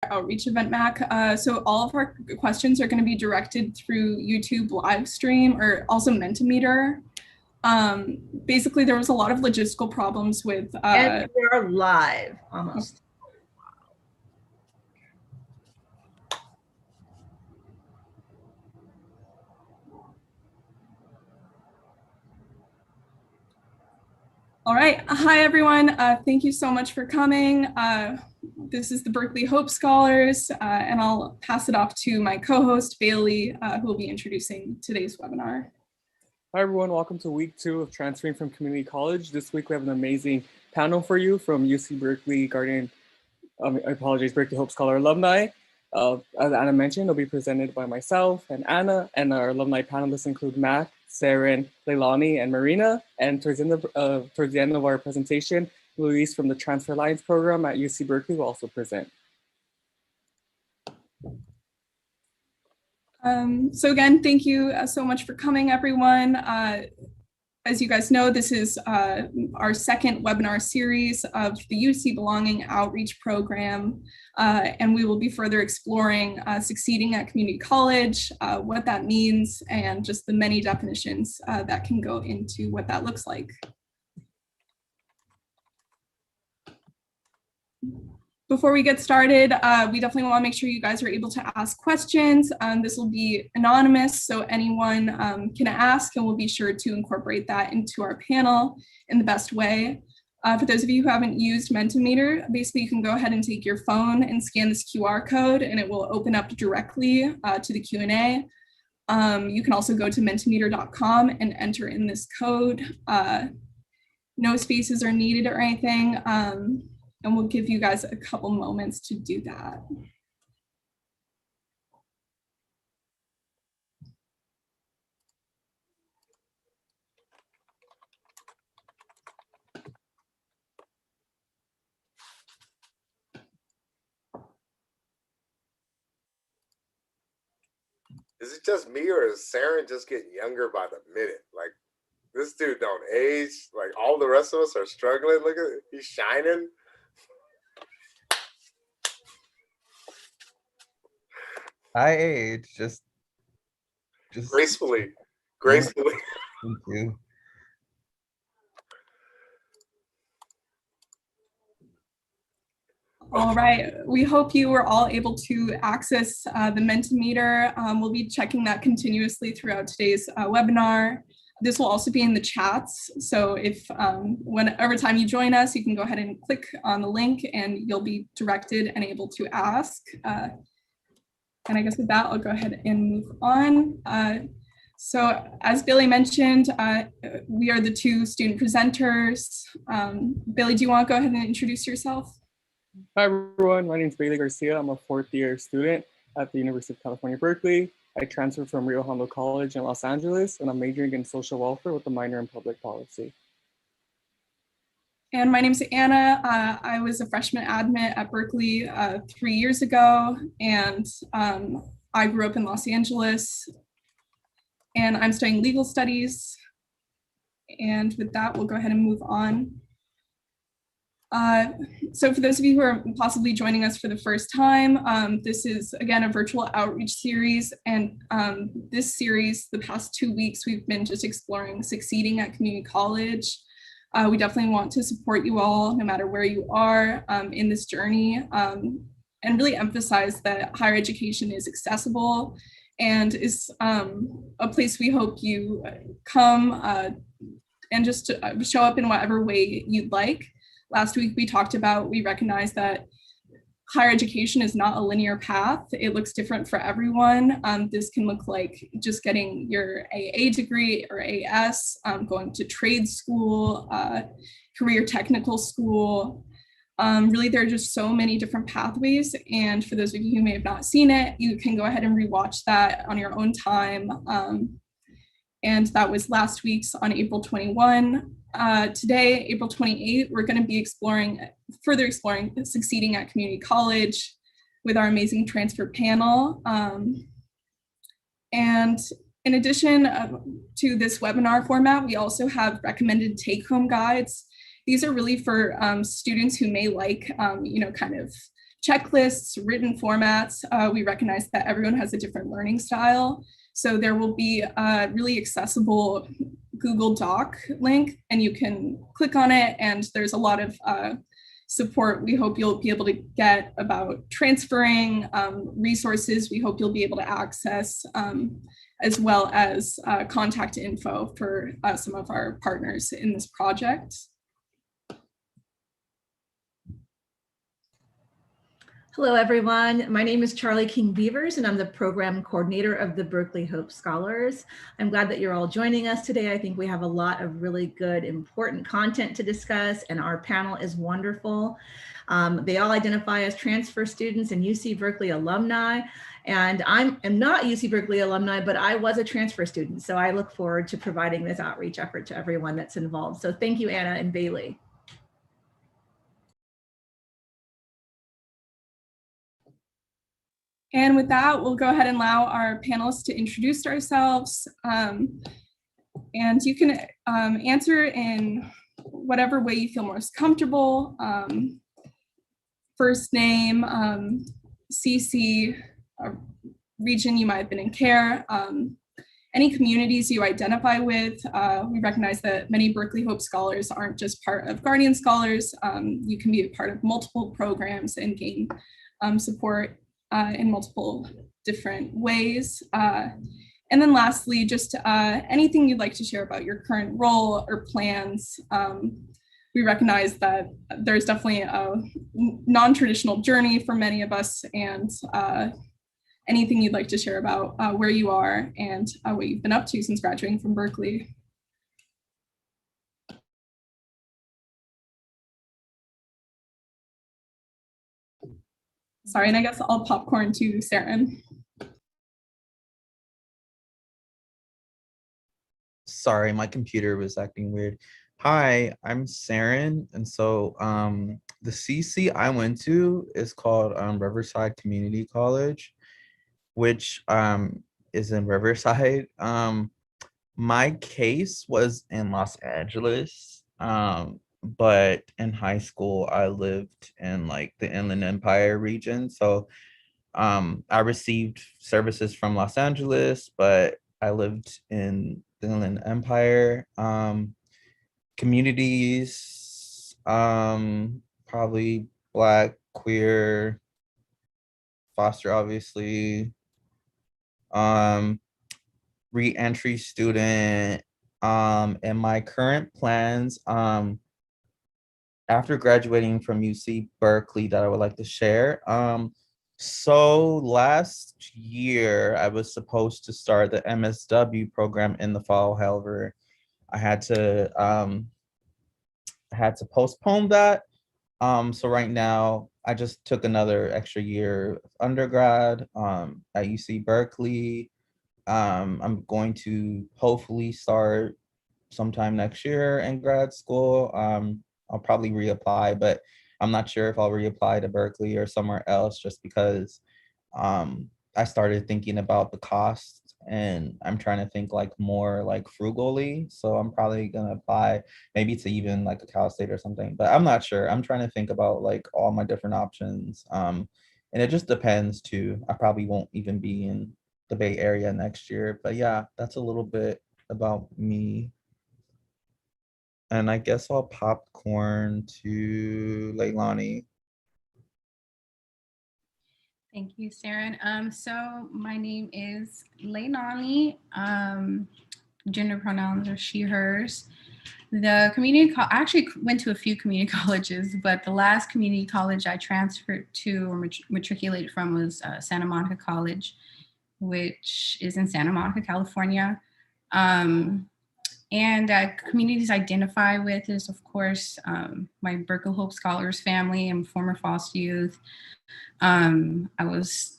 outreach event, Mac. So all of our questions are going to be directed through YouTube live stream or also Mentimeter. Basically, there was a lot of logistical problems with. And we're live almost. All right. Hi, everyone. Thank you so much for coming. This is the Berkeley Hope Scholars, and I'll pass it off to my co-host, Bailey, who will be introducing today's webinar. Hi, everyone. Welcome to week 2 of Transferring from Community College. This week, we have an amazing panel for you from UC Berkeley Berkeley Hope Scholar alumni. As Anna mentioned, it'll be presented by myself and Anna, and our alumni panelists include Matt, Saren, Leilani, and Marina. And towards the end of our presentation, Luis from the Transfer Alliance program at UC Berkeley will also present. So again, thank you so much for coming, everyone. As you guys know, this is our second webinar series of the UC Belonging Outreach Program, and we will be further exploring succeeding at community college, what that means, and just the many definitions that can go into what that looks like. Before we get started, we definitely want to make sure you guys are able to ask questions. This will be anonymous, so anyone can ask, and we'll be sure to incorporate that into our panel in the best way. For those of you who haven't used Mentimeter, basically you can go ahead and take your phone and scan this QR code, and it will open up directly to the Q&A. You can also go to mentimeter.com and enter in this code. No spaces are needed or anything. And we'll give you guys a couple moments to do that. Is it just me, or is Saren just getting younger by the minute? Like, this dude don't age. Like, all the rest of us are struggling. Look at it. He's shining. I age just gracefully. Thank you. All right, we hope you were all able to access the Mentimeter. We'll be checking that continuously throughout today's webinar. This will also be in the chats. So if whenever time you join us, you can go ahead and click on the link and you'll be directed and able to ask. And I guess with that, I'll go ahead and move on. So as Billy mentioned, we are the two student presenters. Billy, do you want to go ahead and introduce yourself? Hi, everyone. My name is Bailey Garcia. I'm a 4th-year student at the University of California, Berkeley. I transferred from Rio Hondo College in Los Angeles, and I'm majoring in social welfare with a minor in public policy. And my name's Anna. I was a freshman admit at Berkeley 3 years ago, and I grew up in Los Angeles, and I'm studying legal studies. And with that, we'll go ahead and move on. So for those of you who are possibly joining us for the first time, this is, again, a virtual outreach series. And this series, the past 2 weeks, we've been just exploring succeeding at community college. We definitely want to support you all, no matter where you are in this journey, and really emphasize that higher education is accessible and is a place we hope you come and just show up in whatever way you'd like. Last week, we recognized that higher education is not a linear path. It looks different for everyone. This can look like just getting your AA degree or AS, going to trade school, career technical school. Really, there are just so many different pathways. And for those of you who may have not seen it, you can go ahead and rewatch that on your own time. And that was last week's on April 21. Today, April 28, we're going to be further exploring succeeding at community college with our amazing transfer panel. And in addition to this webinar format, we also have recommended take-home guides. These are really for students who may like, kind of checklists, written formats. We recognize that everyone has a different learning style. So there will be a really accessible Google Doc link, and you can click on it, and there's a lot of support we hope you'll be able to get about transferring resources we hope you'll be able to access, as well as contact info for some of our partners in this project. Hello, everyone. My name is Charlie King Beavers, and I'm the program coordinator of the Berkeley Hope Scholars. I'm glad that you're all joining us today. I think we have a lot of really good, important content to discuss, and our panel is wonderful. They all identify as transfer students and UC Berkeley alumni. And I am not UC Berkeley alumni, but I was a transfer student. So I look forward to providing this outreach effort to everyone that's involved. So thank you, Anna and Bailey. And with that, we'll go ahead and allow our panelists to introduce ourselves. And you can answer in whatever way you feel most comfortable. First name, CC, region you might have been in care, any communities you identify with. We recognize that many Berkeley Hope Scholars aren't just part of Guardian Scholars. You can be a part of multiple programs and gain support in multiple different ways. And then lastly, just anything you'd like to share about your current role or plans. We recognize that there's definitely a non-traditional journey for many of us, and anything you'd like to share about where you are and what you've been up to since graduating from Berkeley. Sorry, and I guess I'll popcorn to Saren. Sorry, my computer was acting weird. Hi, I'm Saren, and so the CC I went to is called Riverside Community College, which is in Riverside. My case was in Los Angeles, but in high school I lived in like the Inland Empire region. So I received services from Los Angeles, but I lived in the Inland Empire. Communities, probably Black, queer, foster, obviously, re-entry student, and my current plans after graduating from UC Berkeley that I would like to share. So last year I was supposed to start the MSW program in the fall. However, I had to postpone that. So right now I just took another extra year of undergrad at UC Berkeley. I'm going to hopefully start sometime next year in grad school. I'll probably reapply, but I'm not sure if I'll reapply to Berkeley or somewhere else, just because I started thinking about the cost, and I'm trying to think like more like frugally. So I'm probably gonna apply maybe to even like a Cal State or something, but I'm not sure. I'm trying to think about like all my different options. And it just depends too. I probably won't even be in the Bay Area next year, but yeah, that's a little bit about me. And I guess I'll popcorn to Leilani. Thank you, Saren. So my name is Leilani. Gender pronouns are she, hers. The community, I actually went to a few community colleges, but the last community college I transferred to or matriculated from was Santa Monica College, which is in Santa Monica, California. And communities I identify with is, of course, my Berkeley Hope Scholars family. I'm former foster youth. I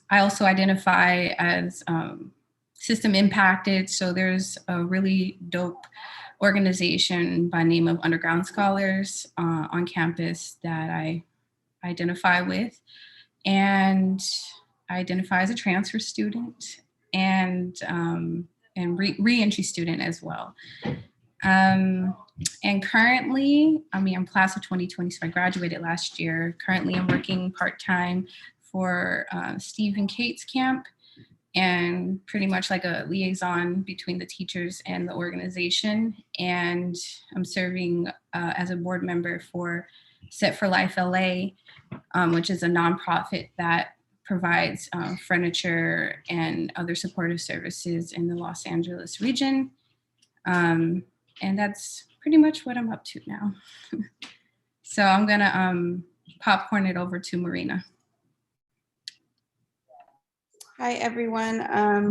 also identify as system impacted. So there's a really dope organization by name of Underground Scholars on campus that I identify with. And I identify as a transfer student and re-entry student as well. And currently, I'm class of 2020, so I graduated last year. Currently, I'm working part-time for Stephen Cates Camp, and pretty much like a liaison between the teachers and the organization. And I'm serving as a board member for Set for Life LA, which is a nonprofit that provides furniture and other supportive services in the Los Angeles region. And that's pretty much what I'm up to now. So I'm gonna popcorn it over to Marina. Hi, everyone.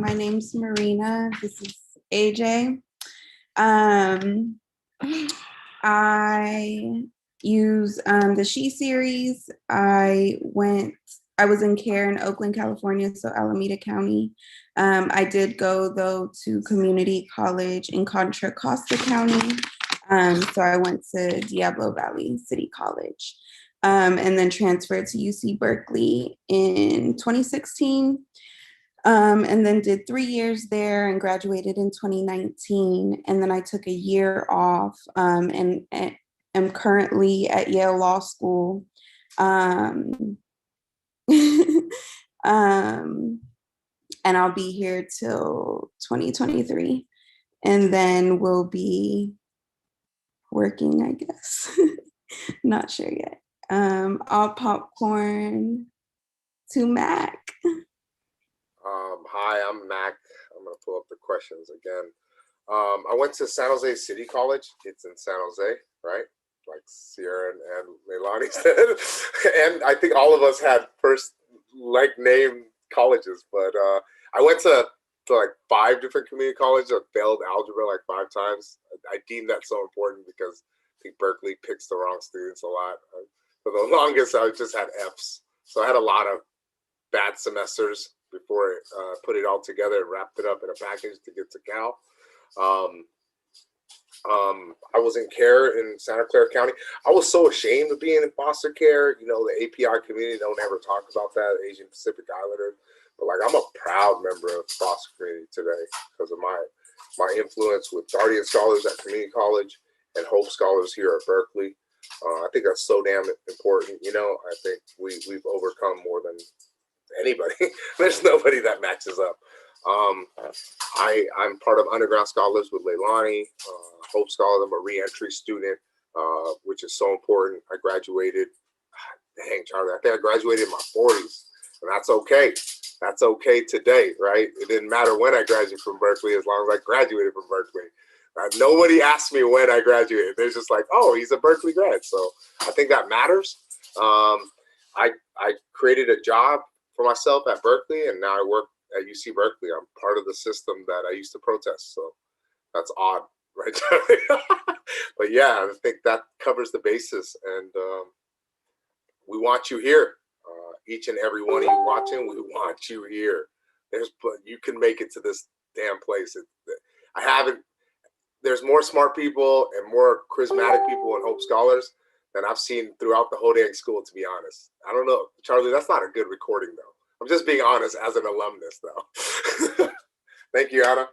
My name's Marina. This is AJ. I use the She series. I was in care in Oakland, California, so Alameda County. I did go, though, to community college in Contra Costa County. So I went to Diablo Valley City College, and then transferred to UC Berkeley in 2016. And then did 3 years there and graduated in 2019. And then I took a year off and am currently at Yale Law School. And I'll be here till 2023. And then we'll be working, I guess. Not sure yet. I'll popcorn to Mac. Hi, I'm Mac. I'm gonna pull up the questions again. I went to San Jose City College. It's in San Jose, right? Like Sierra and Leilani said. And I think all of us had first like name colleges, but I went to like 5 different community colleges. I failed algebra like 5 times. I deem that so important because I think Berkeley picks the wrong students a lot. For the longest, I just had Fs. So I had a lot of bad semesters before I put it all together and wrapped it up in a package to get to Cal. I was in care in Santa Clara County. I was so ashamed of being in foster care. You know, the API community don't ever talk about that, Asian Pacific Islanders. But like, I'm a proud member of the foster community today because of my influence with Guardian Scholars at community college and Hope Scholars here at Berkeley. I think that's so damn important. You know, I think we've overcome more than anybody. There's nobody that matches up. I'm part of Underground Scholars with Leilani, Hope Scholars. I'm a re-entry student, which is so important. I graduated, dang Charlie, I think I graduated in my 40s, and that's okay. That's okay today, right? It didn't matter when I graduated from Berkeley as long as I graduated from Berkeley. Nobody asked me when I graduated. They're just like, oh, he's a Berkeley grad. So I think that matters. I created a job for myself at Berkeley, and now I work at UC Berkeley. I'm part of the system that I used to protest. So that's odd, right? But yeah, I think that covers the basis. And we want you here. Each and every one of you watching, we want you here. You can make it to this damn place. There's more smart people and more charismatic people in Hope Scholars than I've seen throughout the whole dang school, to be honest. I don't know, Charlie, that's not a good recording though. I'm just being honest as an alumnus though. Thank you, Anna.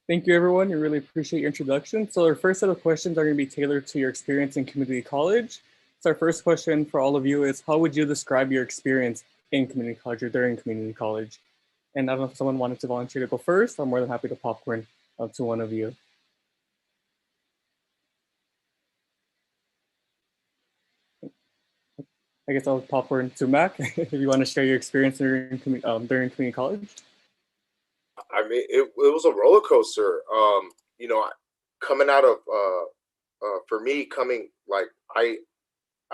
Thank you, everyone. We really appreciate your introduction. So our first set of questions are going to be tailored to your experience in community college. So our first question for all of you is, how would you describe your experience in community college or during community college? And I don't know if someone wanted to volunteer to go first. I'm more than happy to popcorn to one of you. I guess I'll popcorn to Mac if you want to share your experience during community college. I mean, it was a roller coaster. You know, coming out of, for me,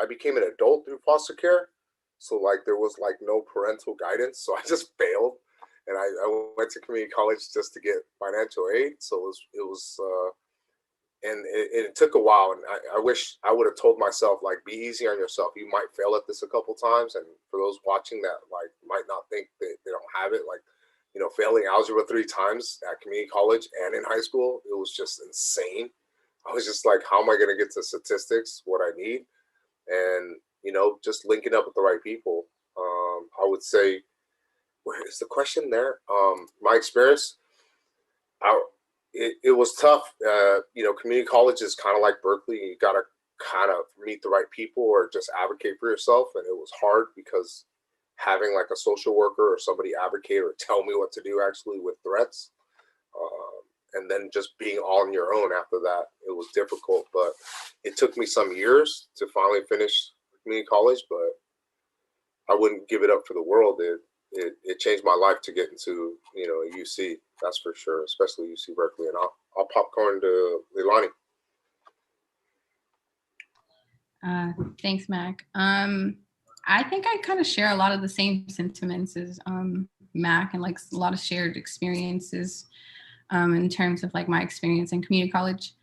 I became an adult through foster care. So like there was like no parental guidance. So I just failed. And I went to community college just to get financial aid. So it took a while. And I wish I would have told myself, like, be easy on yourself. You might fail at this a couple times. And for those watching that like might not think that they don't have it, like, you know, failing algebra 3 times at community college and in high school, it was just insane. I was just like, how am I going to get to statistics, what I need? And, you know, just linking up with the right people. I would say, where is the question there? My experience, it was tough. You know, community college is kind of like Berkeley. You got to kind of meet the right people or just advocate for yourself. And it was hard because having like a social worker or somebody advocate or tell me what to do actually with threats. And then just being on your own after that, it was difficult. But it took me some years to finally finish community college, but I wouldn't give it up for the world. It changed my life to get into, you know, UC, that's for sure, especially UC Berkeley. And I'll popcorn to Leilani. Thanks, Mac. I think I kind of share a lot of the same sentiments as Mac, and like a lot of shared experiences in terms of like my experience in community college.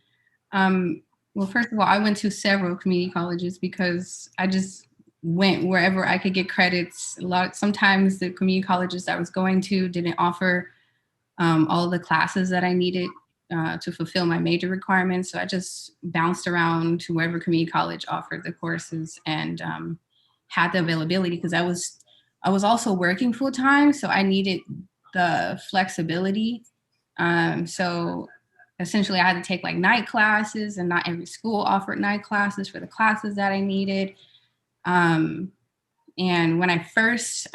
Well, first of all, I went to several community colleges because I just went wherever I could get credits. Sometimes the community colleges I was going to didn't offer all the classes that I needed to fulfill my major requirements. So I just bounced around to wherever community college offered the courses and had the availability, because I was also working full time. So I needed the flexibility. So essentially I had to take like night classes, and not every school offered night classes for the classes that I needed. And when I first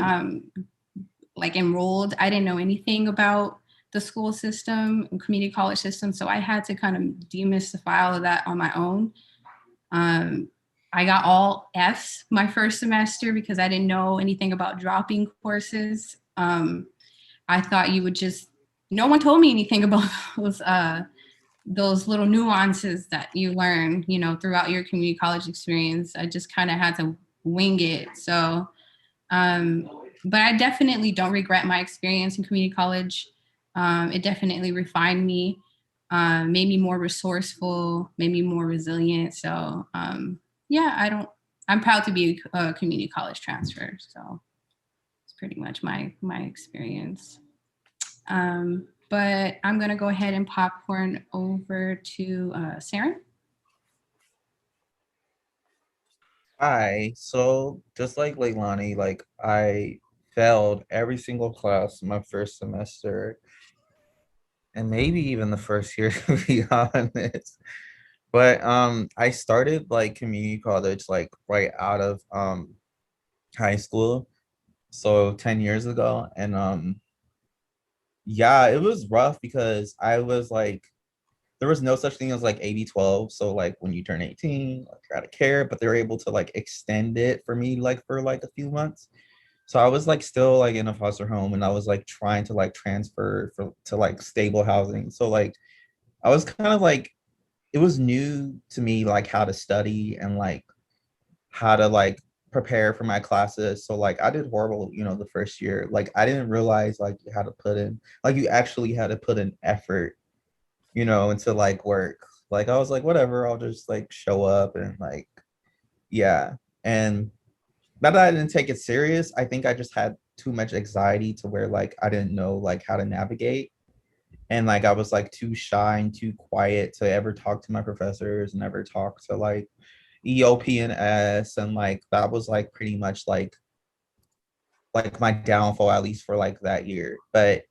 like enrolled, I didn't know anything about the school system and community college system. So I had to kind of demystify all of that on my own. I got all Fs my first semester because I didn't know anything about dropping courses. I thought you would just, no one told me anything about those little nuances that you learn, you know, throughout your community college experience. I just kind of had to wing it. So, but I definitely don't regret my experience in community college. It definitely refined me, made me more resourceful, made me more resilient. So yeah, I'm proud to be a community college transfer. So it's pretty much my experience. But I'm gonna go ahead and popcorn over to Saren. Hi, so just like Leilani, like I failed every single class my first semester, and maybe even the first year to be honest. But I started like community college like right out of high school, so 10 years ago. And yeah, it was rough because I was like, there was no such thing as like AB-12. So like when you turn 18, like you're out of care, but they were able to like extend it for me like for like a few months. So I was like still like in a foster home, and I was like trying to like transfer to like stable housing. So like I was kind of like, it was new to me like how to study and like how to like prepare for my classes. So like I did horrible, you know, the first year. Like I didn't realize like you had to put in, like you actually had to put in effort, you know, into like work. Like I was like, whatever, I'll just like show up and like, yeah. And not that I didn't take it serious, I think I just had too much anxiety to where like I didn't know like how to navigate. And like I was like too shy and too quiet to ever talk to my professors and ever talk to like EOP and S. And like that was like pretty much like my downfall, at least for like that year. But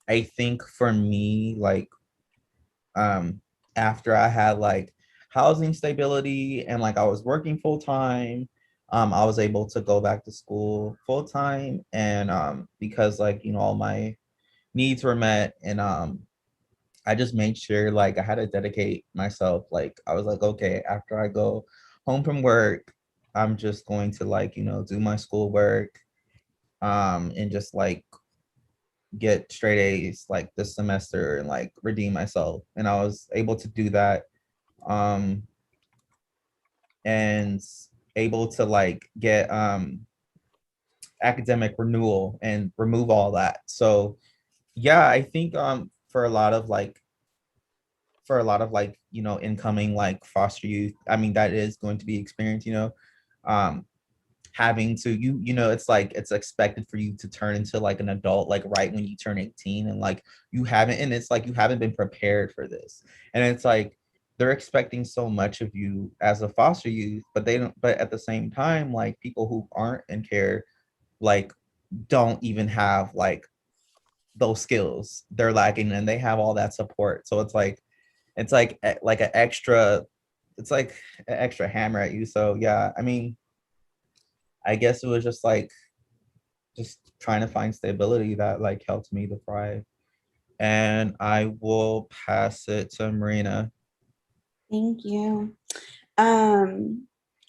I think for me, like after I had like housing stability and like I was working full time, I was able to go back to school full time. And because like, you know, all my needs were met. And I just made sure like I had to dedicate myself. Like I was like, okay, after I go home from work, I'm just going to like, you know, do my schoolwork and just like get straight A's like this semester and like redeem myself. And I was able to do that and able to like get academic renewal and remove all that. So yeah, I think for a lot of like you know, incoming like foster youth, I mean that is going to be experience, you know, having to you know, it's like it's expected for you to turn into like an adult like right when you turn 18, and like you haven't, and it's like you haven't been prepared for this. And it's like they're expecting so much of you as a foster youth, but they don't, but at the same time like people who aren't in care like don't even have like those skills. They're lacking and they have all that support. So it's like an extra, it's like an extra hammer at you. So yeah, I mean, I guess it was just like just trying to find stability that like helped me to thrive. And I will pass it to Marina. Thank you.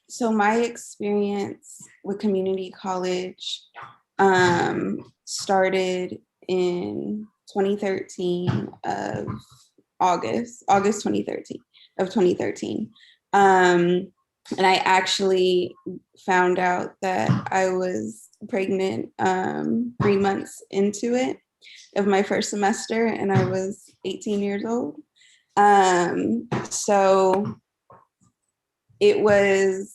So my experience with community college started in 2013 of August 2013 of 2013. And I actually found out that I was pregnant 3 months into it of my first semester, and I was 18 years old. So it was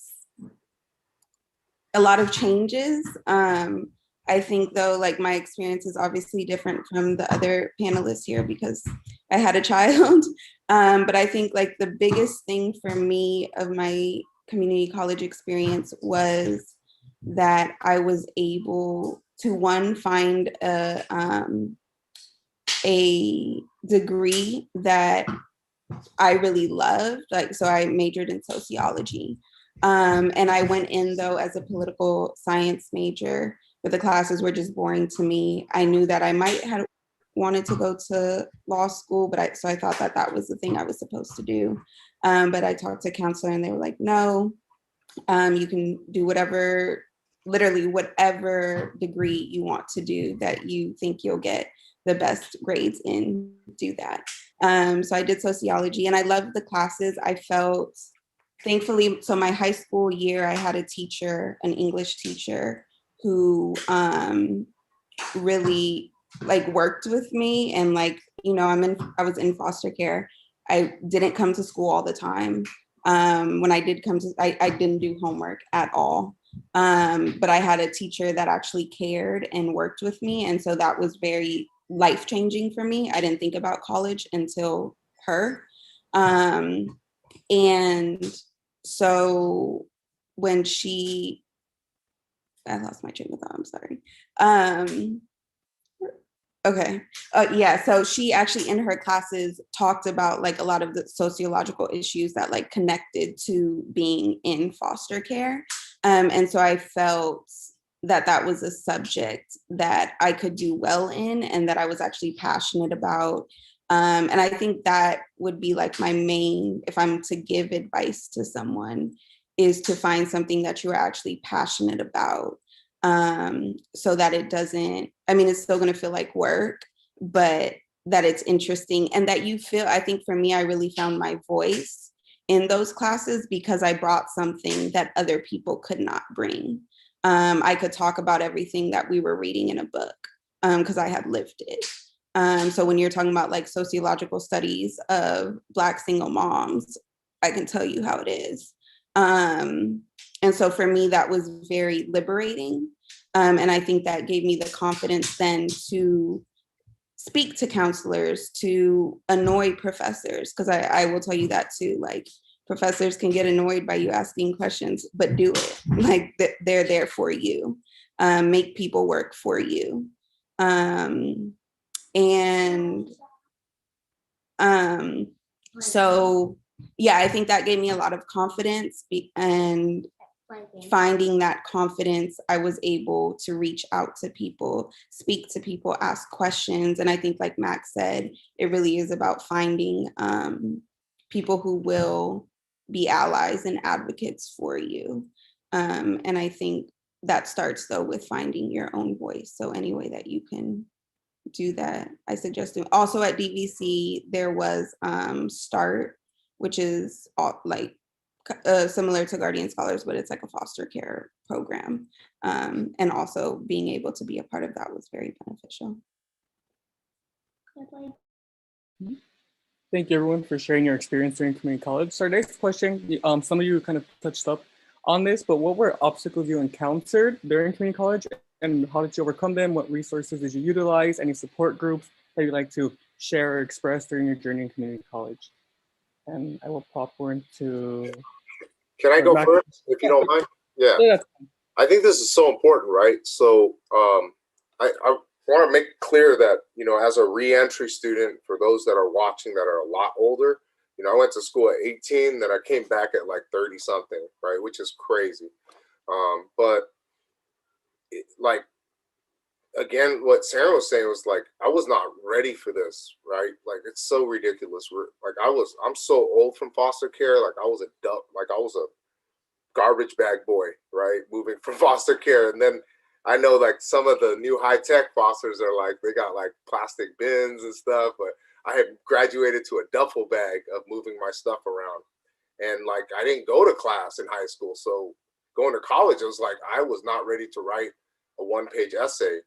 a lot of changes. I think though, like my experience is obviously different from the other panelists here because I had a child. But I think like the biggest thing for me of my community college experience was that I was able to, one, find a degree that I really loved. Like, so I majored in sociology. And I went in though as a political science major, but the classes were just boring to me. I knew that I might have wanted to go to law school, but so I thought that that was the thing I was supposed to do. But I talked to a counselor and they were like, no, you can do whatever, literally whatever degree you want to do that you think you'll get the best grades in, do that. So I did sociology and I loved the classes. I felt, thankfully, so my high school year, I had a teacher, an English teacher who really like worked with me. And like, you know, I was in foster care. I didn't come to school all the time. When I did come to, I didn't do homework at all. But I had a teacher that actually cared and worked with me. And so that was very life-changing for me. I didn't think about college until her. And so when I lost my train of thought, I'm sorry. Okay. Yeah. So she actually in her classes talked about like a lot of the sociological issues that like connected to being in foster care. And so I felt that that was a subject that I could do well in and that I was actually passionate about. And I think that would be like my main, if I'm to give advice to someone, is to find something that you're actually passionate about. So that it doesn't, I mean, it's still going to feel like work, but that it's interesting and that you feel, I think for me, I really found my voice in those classes because I brought something that other people could not bring. I could talk about everything that we were reading in a book because I had lived it. So when you're talking about like sociological studies of Black single moms, I can tell you how it is. And so for me, that was very liberating. And I think that gave me the confidence then to speak to counselors, to annoy professors, because I will tell you that too, like professors can get annoyed by you asking questions, but do it. Like they're there for you, make people work for you. So yeah, I think that gave me a lot of confidence and finding that confidence, I was able to reach out to people, speak to people, ask questions. And I think like Max said, it really is about finding people who will be allies and advocates for you. And I think that starts though with finding your own voice. So any way that you can do that, I suggest doing. Also at DVC, there was START, which is like similar to Guardian Scholars, but it's like a foster care program. And also being able to be a part of that was very beneficial. Thank you everyone for sharing your experience during community college. So our next question, some of you kind of touched up on this, but what were obstacles you encountered during community college and how did you overcome them? What resources did you utilize? Any support groups that you'd like to share or express during your journey in community college? And I will pop one to... Can I go first, if you don't mind? Yeah. I think this is so important, right? So I want to make clear that, you know, as a reentry student, for those that are watching that are a lot older, you know, I went to school at 18, then I came back at like 30 something, right? Which is crazy. But like, again, what Sarah was saying was like, I was not ready for this, right? Like, it's so ridiculous. I'm so old from foster care. Like, I was a garbage bag boy, right? Moving from foster care. And then I know like some of the new high tech fosters are like, they got like plastic bins and stuff, but I had graduated to a duffel bag of moving my stuff around. And like, I didn't go to class in high school. So going to college, it was like, I was not ready to write a 1-page essay.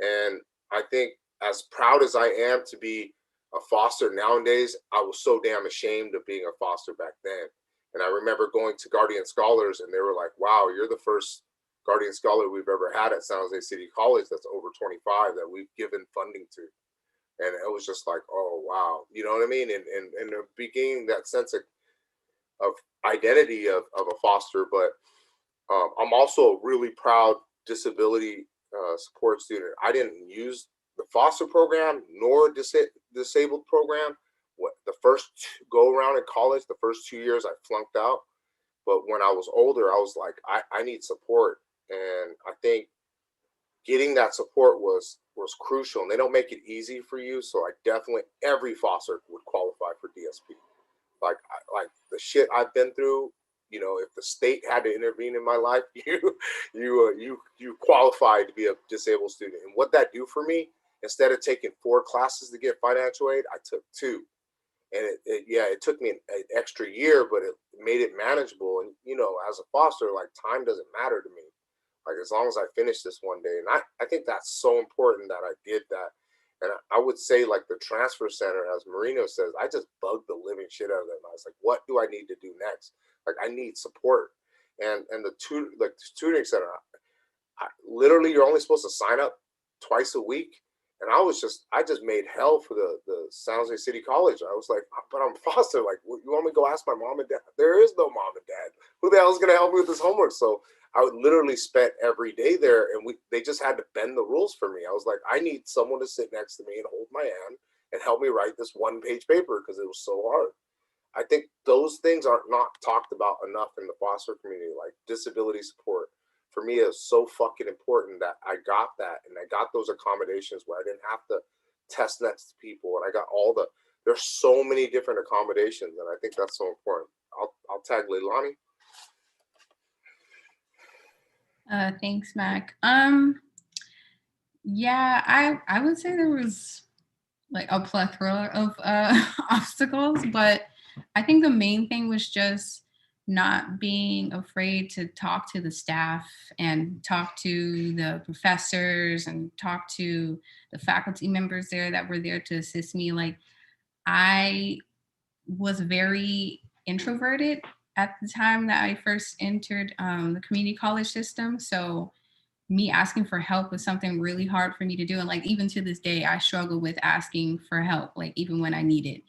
And I think as proud as I am to be a foster nowadays, I was so damn ashamed of being a foster back then. And I remember going to Guardian Scholars and they were like, wow, you're the first Guardian Scholar we've ever had at San Jose City College that's over 25 that we've given funding to. And it was just like, oh, wow. You know what I mean? And beginning that sense of identity of a foster. But I'm also a really proud disability support student. I didn't use the foster program nor disabled program. The first go around in college, the first 2 years I flunked out. But when I was older, I was like, I need support. And I think getting that support was crucial. And they don't make it easy for you. So every foster would qualify for DSP. Like the shit I've been through, you know, if the state had to intervene in my life, you qualified to be a disabled student. And what that do for me, instead of taking 4 classes to get financial aid, I took 2. And it took me an extra year, but it made it manageable. And, you know, as a foster, like, time doesn't matter to me. Like, as long as I finish this one day. And I think that's so important that I did that. And I would say, like, the transfer center, as Marino says, I just bugged the living shit out of them. I was like, what do I need to do next? Like, I need support. And the tutoring center, literally, you're only supposed to sign up twice a week. And I just made hell for the San Jose City College. I was like, but I'm foster. Like, you want me to go ask my mom and dad? There is no mom and dad. Who the hell is going to help me with this homework? So I would literally spend every day there, and they just had to bend the rules for me. I was like, I need someone to sit next to me and hold my hand and help me write this 1-page paper because it was so hard. I think those things are not talked about enough in the foster community, like disability support. For me, is so fucking important that I got that, and I got those accommodations where I didn't have to test next to people, and I got there's so many different accommodations, and I think that's so important. I'll tag Leilani. Thanks, Mac. Yeah, I would say there was like a plethora of obstacles, but I think the main thing was just not being afraid to talk to the staff and talk to the professors and talk to the faculty members there that were there to assist me. Like, I was very introverted at the time that I first entered the community college system. So me asking for help was something really hard for me to do. And like, even to this day, I struggle with asking for help, like even when I need it.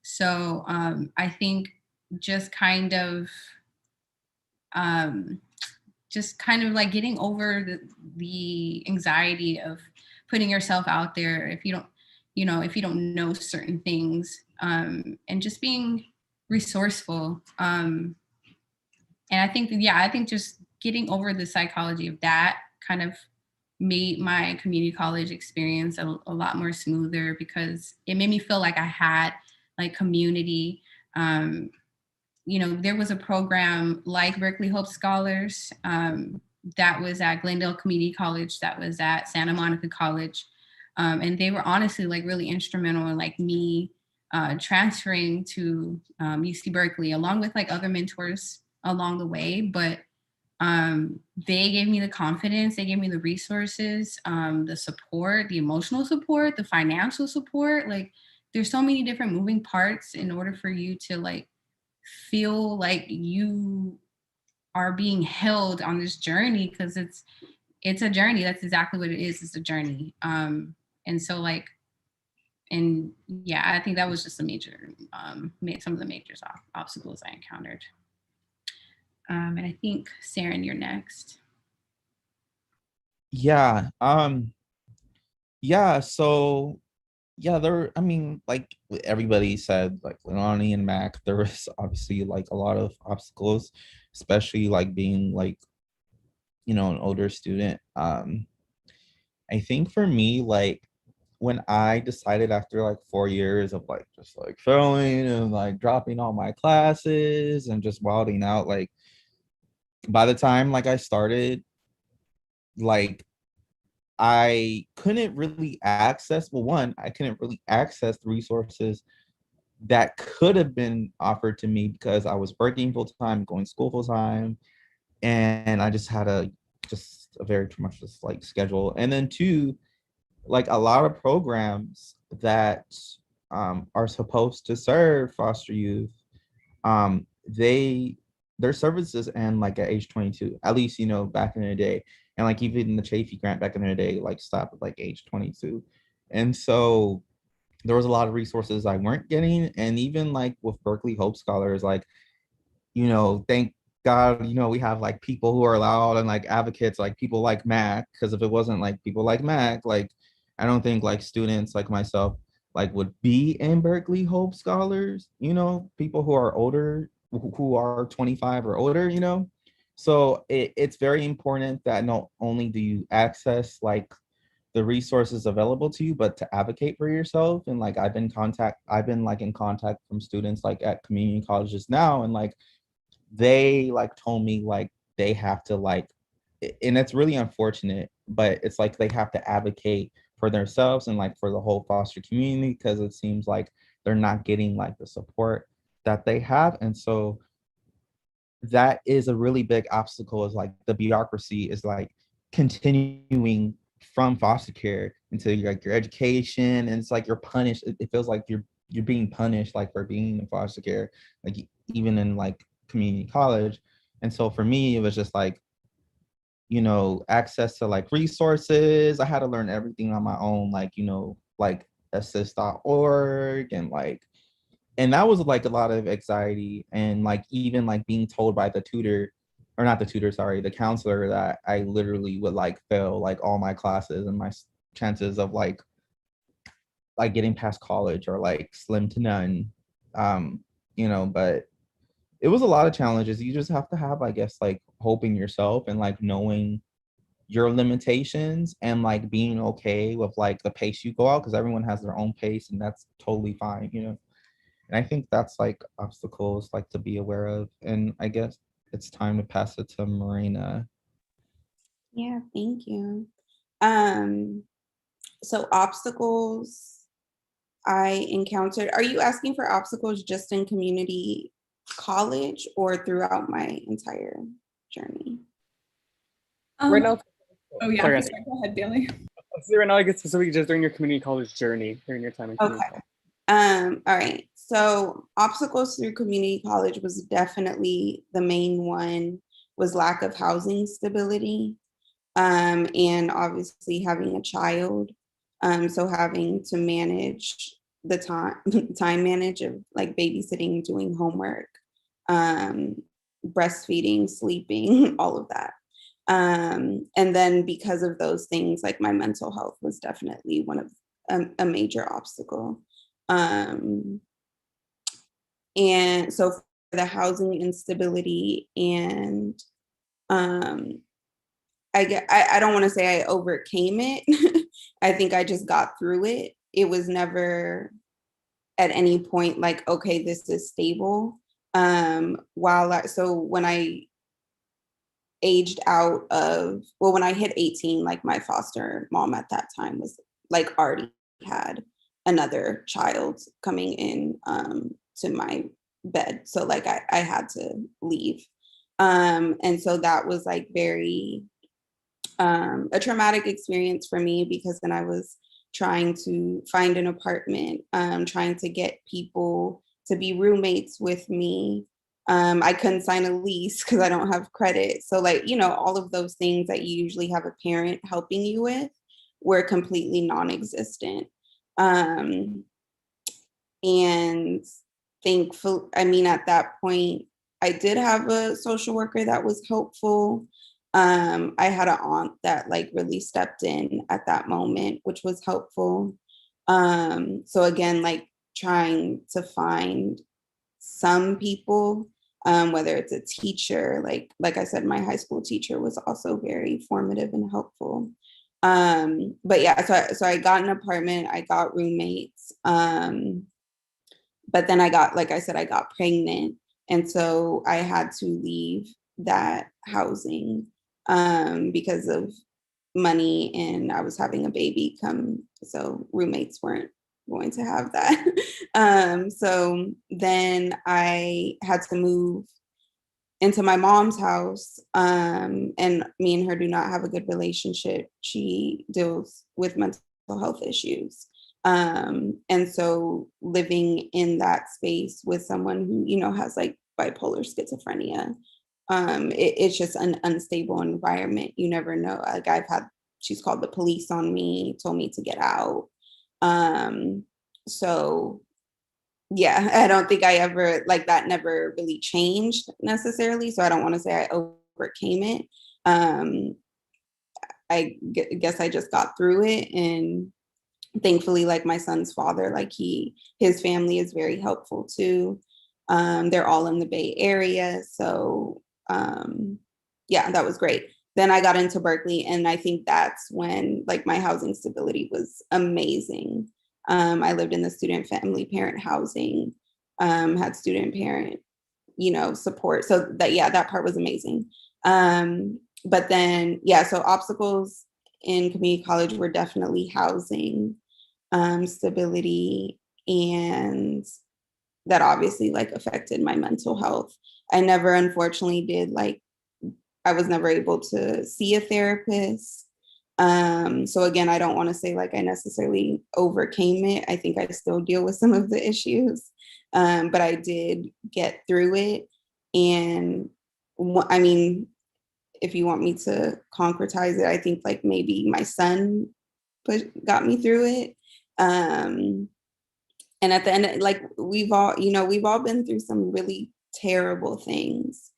So I think just kind of like getting over the anxiety of putting yourself out there if you don't know certain things, and just being resourceful. And I think just getting over the psychology of that kind of made my community college experience a lot more smoother, because it made me feel like I had like community. There was a program like Berkeley Hope Scholars that was at Glendale Community College, that was at Santa Monica College. And they were honestly like really instrumental in like me transferring to UC Berkeley, along with like other mentors along the way. But they gave me the confidence, they gave me the resources, the support, the emotional support, the financial support. Like, there's so many different moving parts in order for you to like feel like you are being held on this journey, because it's a journey. That's exactly what it is. It's a journey. And so like, and yeah, I think that was just some of the major obstacles I encountered. And I think Saren, you're next. Yeah. Yeah, so yeah, I mean, like everybody said, like Leilani and Mac, there was obviously like a lot of obstacles, especially like being like, an older student. I think for me, like when I decided after like 4 years of like just like failing and like dropping all my classes and just wilding out, like by the time like I started, like I couldn't really access, well, one, I couldn't really access the resources that could have been offered to me because I was working full time, going to school full time, and I just had a very tremendous like schedule. And then two, like a lot of programs that are supposed to serve foster youth, their services end like at age 22, at least back in the day. And like even the Chafee grant back in the day like stopped at like age 22. And so there was a lot of resources I weren't getting. And even like with Berkeley Hope Scholars, like, thank God, we have like people who are loud and like advocates, like people like Mac, because if it wasn't like people like Mac, like I don't think like students like myself like would be in Berkeley Hope Scholars, people who are older, who are 25 or older, So it's very important that not only do you access like the resources available to you, but to advocate for yourself. And like I've been like in contact from students like at community colleges now, and like they like told me like they have to like, and it's really unfortunate, but it's like they have to advocate for themselves and like for the whole foster community, because it seems like they're not getting like the support that they have. And so that is a really big obstacle, is like the bureaucracy is like continuing from foster care into like your education, and it's like you're punished. It feels like you're being punished like for being in foster care, like even in like community college. And so for me it was just like, access to like resources. I had to learn everything on my own, like like assist.org, and that was like a lot of anxiety, and like even like being told by the tutor, or not the tutor, sorry, the counselor, that I literally would like fail like all my classes, and my chances of like getting past college are like slim to none. But it was a lot of challenges. You just have to have, I guess, like hope in yourself and like knowing your limitations and like being okay with like the pace you go out, because everyone has their own pace and that's totally fine. And I think that's like obstacles like to be aware of. And I guess it's time to pass it to Marina. Yeah, thank you. So obstacles I encountered, are you asking for obstacles just in community college or throughout my entire journey? Right now, Oh yeah, sorry, sorry, go ahead, Bailey. right now I guess specifically just during your community college journey, during your time in community college. All right. So obstacles through community college was definitely the main one, was lack of housing stability, and obviously having a child. So having to manage the time manage of like babysitting, doing homework, breastfeeding, sleeping, all of that. And then because of those things, like my mental health was definitely one of a major obstacle. And so for the housing instability, and I don't want to say I overcame it. I think I just got through it. It was never at any point like, okay, this is stable. So when I aged out of, well, when I hit 18, like my foster mom at that time was like already had another child coming in to my bed. So like I had to leave. And so that was like very a traumatic experience for me, because then I was trying to find an apartment, trying to get people to be roommates with me. I couldn't sign a lease because I don't have credit. So like, all of those things that you usually have a parent helping you with were completely non-existent. And thankful, I mean, at that point, I did have a social worker that was helpful. I had an aunt that like really stepped in at that moment, which was helpful. So again, like trying to find some people, whether it's a teacher, like I said, my high school teacher was also very formative and helpful. But yeah, so I got an apartment, I got roommates, but then I got, like I said, I got pregnant, and so I had to leave that housing because of money, and I was having a baby come, so roommates weren't going to have that. So then I had to move into my mom's house, and me and her do not have a good relationship. She deals with mental health issues. And so living in that space with someone who, you know, has like bipolar schizophrenia, it's just an unstable environment. You never know. Like she's called the police on me, told me to get out. So yeah, I don't think I ever, like, that never really changed necessarily. So I don't want to say I overcame it. I guess I just got through it. And thankfully, like my son's father, like his family is very helpful too. They're all in the Bay Area. So yeah, that was great. Then I got into Berkeley, and I think that's when like my housing stability was amazing. I lived in the student family parent housing, had student parent, you know, support. So that, yeah, that part was amazing. But then, yeah, so obstacles in community college were definitely housing, stability, and that obviously like affected my mental health. I never, unfortunately, I was never able to see a therapist. So again, I don't want to say like I necessarily overcame it. I think I still deal with some of the issues, but I did get through it. And I mean, if you want me to concretize it, I think like maybe my son got me through it. And at the end, like we've all been through some really terrible things.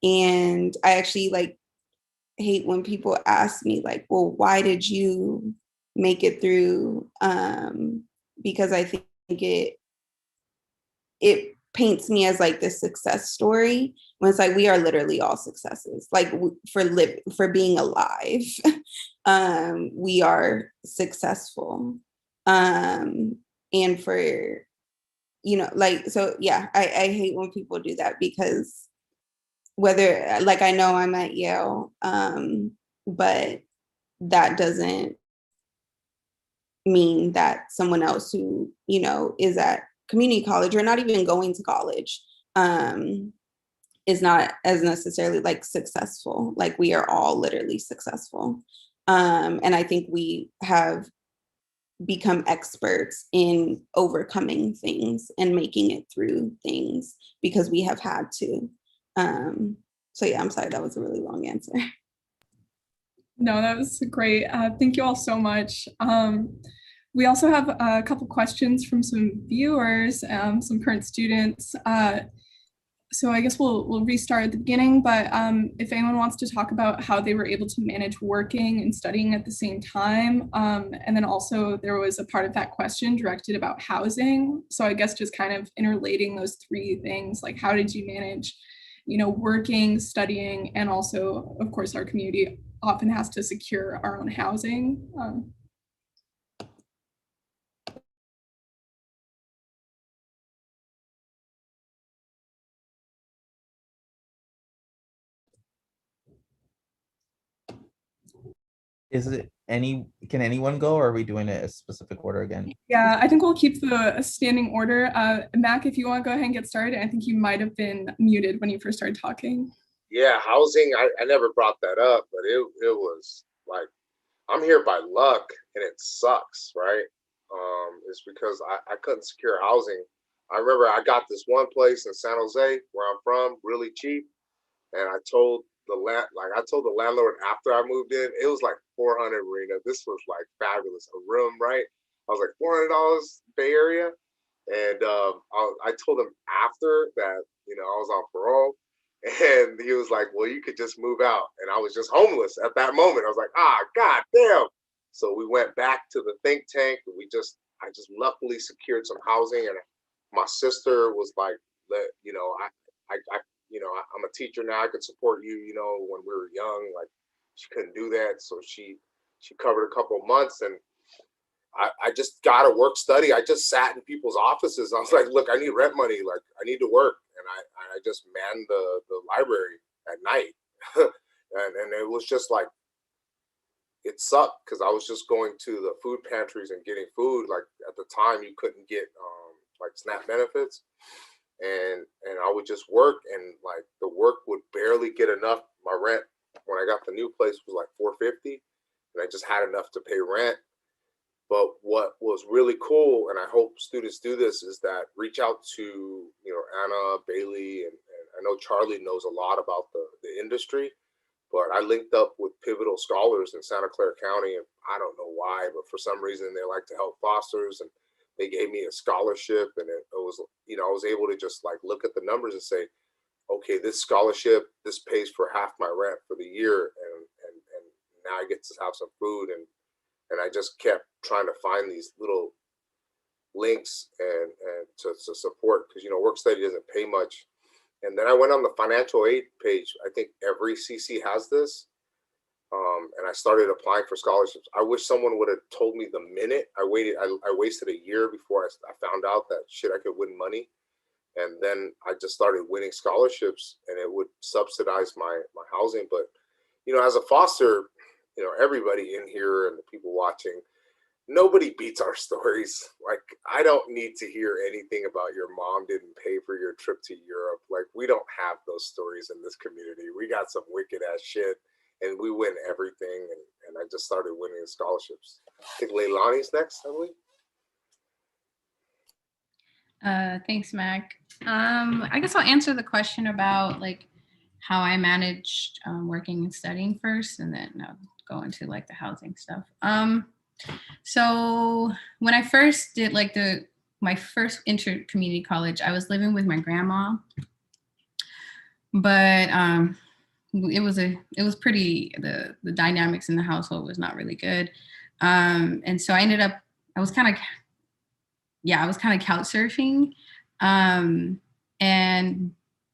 And I actually like hate when people ask me like, well, why did you make it through? Because I think it paints me as like this success story, when it's like we are literally all successes, like for being alive. We are successful. And for, you know, like, so yeah, I hate when people do that, because whether, like, I know I'm at Yale, but that doesn't mean that someone else who, you know, is at community college or not even going to college, is not as necessarily like successful. Like we are all literally successful. And I think we have become experts in overcoming things and making it through things because we have had to. So yeah, I'm sorry, that was a really long answer. No, that was great. Thank you all so much. We also have a couple questions from some viewers, some current students. So I guess we'll restart at the beginning, but if anyone wants to talk about how they were able to manage working and studying at the same time. And then also there was a part of that question directed about housing. So I guess just kind of interrelating those three things, like how did you manage, you know, working, studying, and also, of course, our community often has to secure our own housing. Can anyone go, or are we doing it a specific order again? Yeah, I think we'll keep the standing order. Mac, if you want to go ahead and get started, I think you might have been muted when you first started talking. Yeah, housing, I never brought that up, but it was like, I'm here by luck and it sucks, right? It's because I couldn't secure housing. I remember I got this one place in San Jose where I'm from, really cheap. And I told the landlord after I moved in, it was like 400, Marina. This was like fabulous. A room, right? I was like $400 Bay Area. And I told him after that, you know, I was on parole. And he was like, well, you could just move out. And I was just homeless at that moment. I was like, God damn. So we went back to the think tank, and I just luckily secured some housing. And my sister was like, I'm a teacher now. I could support you, when we were young. Like, she couldn't do that. So she covered a couple of months, and I just got to work study. I just sat in people's offices. I was like, look, I need rent money. Like, I need to work. And I just manned the library at night. and it was just like, it sucked because I was just going to the food pantries and getting food. Like, at the time you couldn't get like SNAP benefits. And I would just work, and like the work would barely get enough. My rent when I got the new place was like $450, and I just had enough to pay rent. But what was really cool, and I hope students do this, is that reach out to, Anna, Bailey, and I know Charlie knows a lot about the industry, but I linked up with Pivotal Scholars in Santa Clara County, and I don't know why, but for some reason they like to help fosters, and they gave me a scholarship, and it was, I was able to just like look at the numbers and say, okay, this scholarship, this pays for half my rent for the year, and now I get to have some food, and I just kept trying to find these little links and to support, because work study doesn't pay much. And then I went on the financial aid page. I think every CC has this, and I started applying for scholarships. I wish someone would have told me the minute. I wasted a year before I found out that shit, I could win money. And then I just started winning scholarships, and it would subsidize my housing. But as a foster, everybody in here and the people watching, nobody beats our stories. Like, I don't need to hear anything about your mom didn't pay for your trip to Europe. Like, we don't have those stories in this community. We got some wicked ass shit, and we win everything. And I just started winning scholarships. I think Leilani's next, I believe. Thanks, Mac. I guess I'll answer the question about like how I managed working and studying first, and then I'll go into like the housing stuff. So when I first did like my first inter-community college, I was living with my grandma, but it was pretty, the dynamics in the household was not really good. And so I was kind of couch surfing.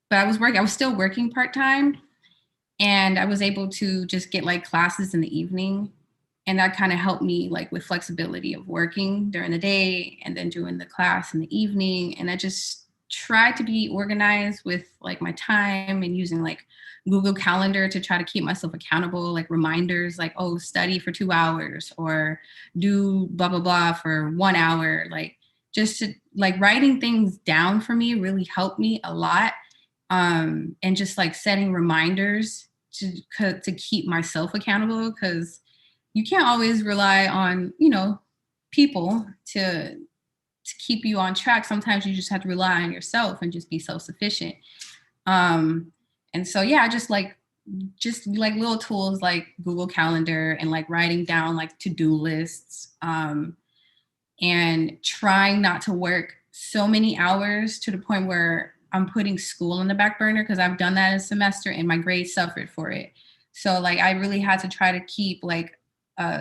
But I was still working part-time, and I was able to just get like classes in the evening. And that kind of helped me like with flexibility of working during the day and then doing the class in the evening. And I just tried to be organized with like my time, and using like Google Calendar to try to keep myself accountable, like reminders like, oh, study for 2 hours, or do blah, blah, blah for 1 hour. Like, just to like writing things down for me really helped me a lot. And just like setting reminders to keep myself accountable, because you can't always rely on, people to keep you on track. Sometimes you just have to rely on yourself and just be self-sufficient. And so, yeah, I just like little tools like Google Calendar, and like writing down like to-do lists, and trying not to work so many hours to the point where I'm putting school on the back burner, because I've done that in a semester and my grades suffered for it. So like I really had to try to keep like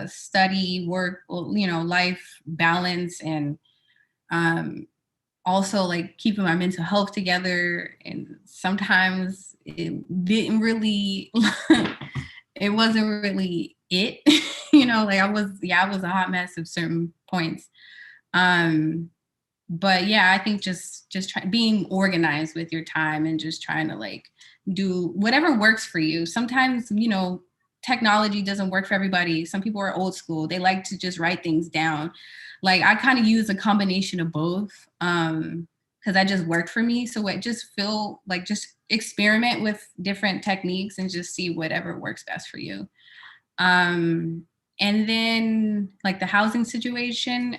study, work, life balance, and also like keeping my mental health together. And sometimes it didn't really, it wasn't really it, like I was a hot mess at certain points. But yeah, I think just being organized with your time, and just trying to like do whatever works for you. Sometimes, technology doesn't work for everybody. Some people are old school. They like to just write things down. Like, I kind of use a combination of both, because that just worked for me. So I just feel like just experiment with different techniques and just see whatever works best for you. And then like the housing situation.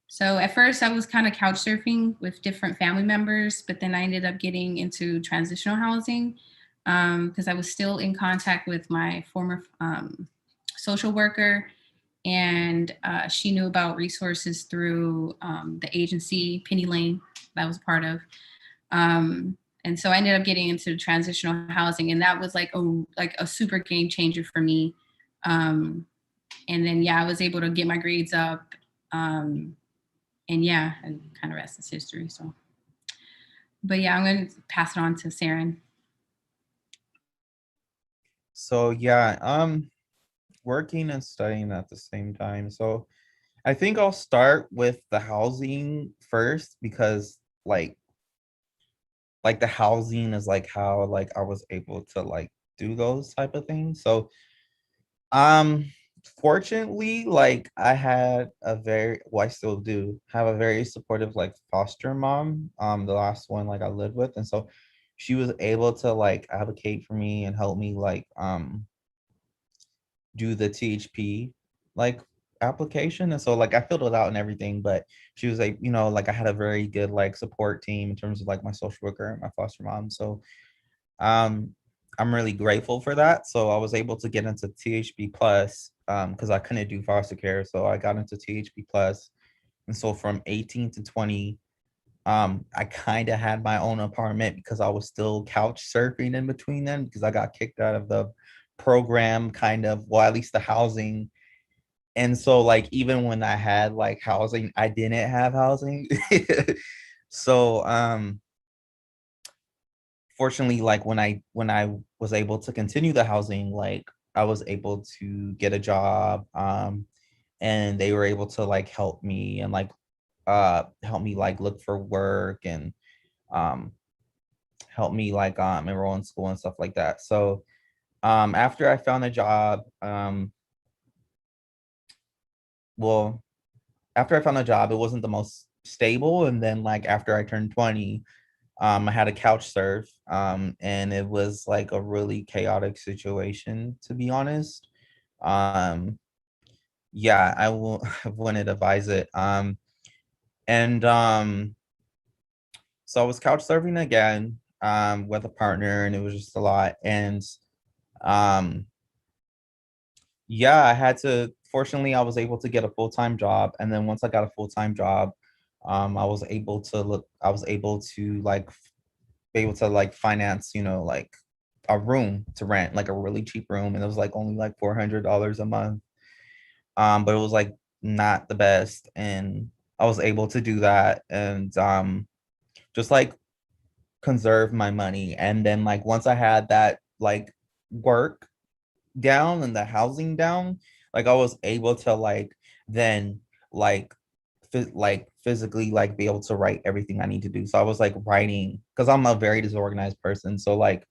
So at first I was kind of couch surfing with different family members, but then I ended up getting into transitional housing, because I was still in contact with my former social worker, and she knew about resources through the agency Penny Lane that I was part of. And so I ended up getting into transitional housing, and that was like a super game changer for me. And then, yeah, I was able to get my grades up. And yeah, and kind of rest is history. So, but yeah, I'm going to pass it on to Saren. So yeah, working and studying at the same time. So I think I'll start with the housing first because like the housing is like how like I was able to like do those type of things. So um fortunately like I had a very well, I still do have a very supportive like foster mom, the last one like I lived with, and so she was able to like advocate for me and help me like do the THP like application. And so like I filled it out and everything, but she was like, you know, like I had a very good like support team in terms of like my social worker and my foster mom. So um I'm really grateful for that. So I was able to get into THP plus because I couldn't do foster care. So I got into THP plus. And so from 18 to 20, I kind of had my own apartment because I was still couch surfing in between them because I got kicked out of the program kind of, well, at least the housing. And so like even when I had like housing, I didn't have housing. So fortunately like when I was able to continue the housing, like I was able to get a job, and they were able to like help me and like help me like look for work and um help me like enroll in school and stuff like that. So after I found a job, well, after I found a job, it wasn't the most stable. And then like after I turned 20, I had a couch surf, and it was like a really chaotic situation, to be honest. Um, yeah, I will I wouldn't advise it. And so I was couch surfing again, with a partner, and it was just a lot. And um, yeah, I had to, fortunately, I was able to get a full-time job. And then once I got a full-time job, I was able to like be able to like finance, you know, like a room to rent, like a really cheap room. And it was like only like $400 a month. But it was like not the best. And I was able to do that and just like conserve my money. And then like once I had that like work down and the housing down, like I was able to like then like like physically like be able to write everything I need to do. So I was like writing because I'm a very disorganized person. So like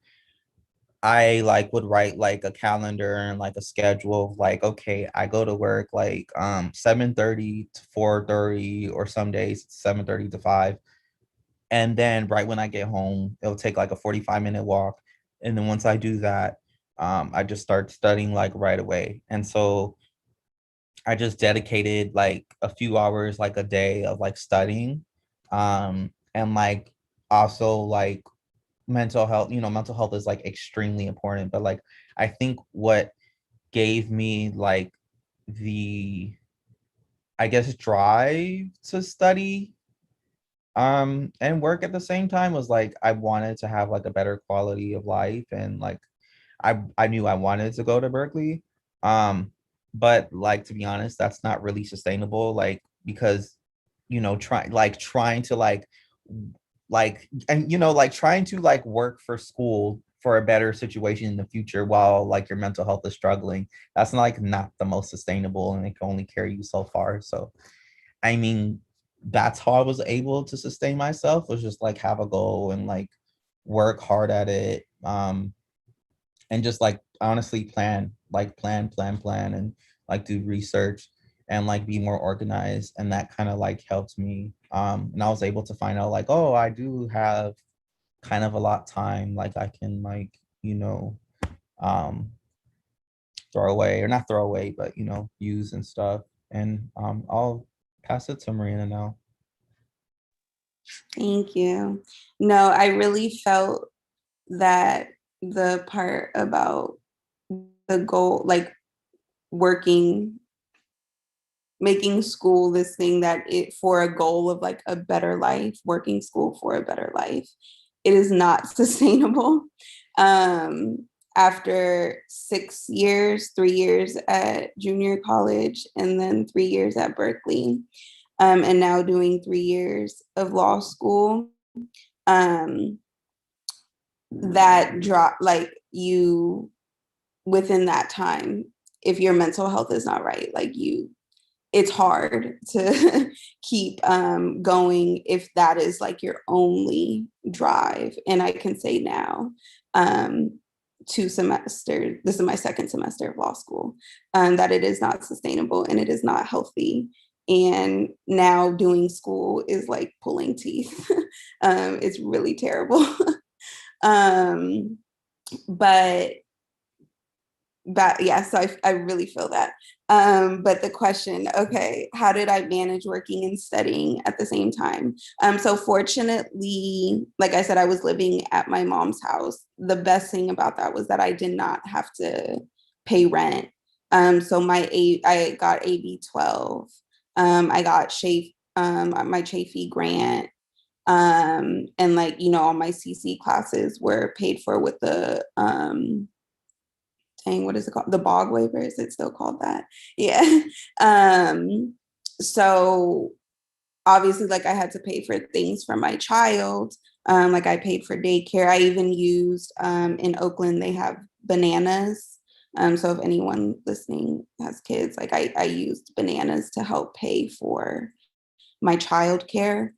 I like would write like a calendar and like a schedule of like, okay, I go to work like 7:30 to 4:30, or some days it's 7:30 to 5. And then right when I get home, it'll take like a 45-minute walk. And then once I do that, I just start studying like right away. And so I just dedicated like a few hours like a day of like studying. And like also like mental health, you know, mental health is like extremely important. But like I think what gave me like the, I guess, drive to study and work at the same time was like I wanted to have like a better quality of life. And like I knew I wanted to go to Berkeley. But like to be honest, that's not really sustainable, like because you know trying to like and you know like trying to like work for school for a better situation in the future while like your mental health is struggling, that's not the most sustainable, and it can only carry you so far. So I mean, that's how I was able to sustain myself, was just like have a goal and like work hard at it. And just like honestly plan and like do research and like be more organized. And that kind of like helped me. And I was able to find out like, oh, I do have kind of a lot time, like I can like, you know, um throw away, or not throw away, but you know, use and stuff. And I'll pass it to Marina now. Thank you. No, I really felt that the part about the goal, like working, making school this thing that it for a goal of like a better life, working school for a better life. it is not sustainable. After 6 years, 3 years at junior college, and then 3 years at Berkeley, and now doing 3 years of law school, that drop, like, you, within that time, if your mental health is not right, like, it's hard to keep going if that is like your only drive. And I can say now, 2 semesters, this is my second semester of law school, that it is not sustainable and it is not healthy. And now doing school is like pulling teeth. It's really terrible. But yeah, so I really feel that. But the question, okay, how did I manage working and studying at the same time? So fortunately, like I said, I was living at my mom's house. The best thing about that was that I did not have to pay rent. So I got AB 12. I got my Chafee grant. And like, all my CC classes were paid for with the, what is it called? The BOG waiver, is it still called that? Yeah. So obviously, like, I had to pay for things for my child. Like, I paid for daycare. I even used, in Oakland, they have Bananas. So if anyone listening has kids, like, I used Bananas to help pay for my childcare.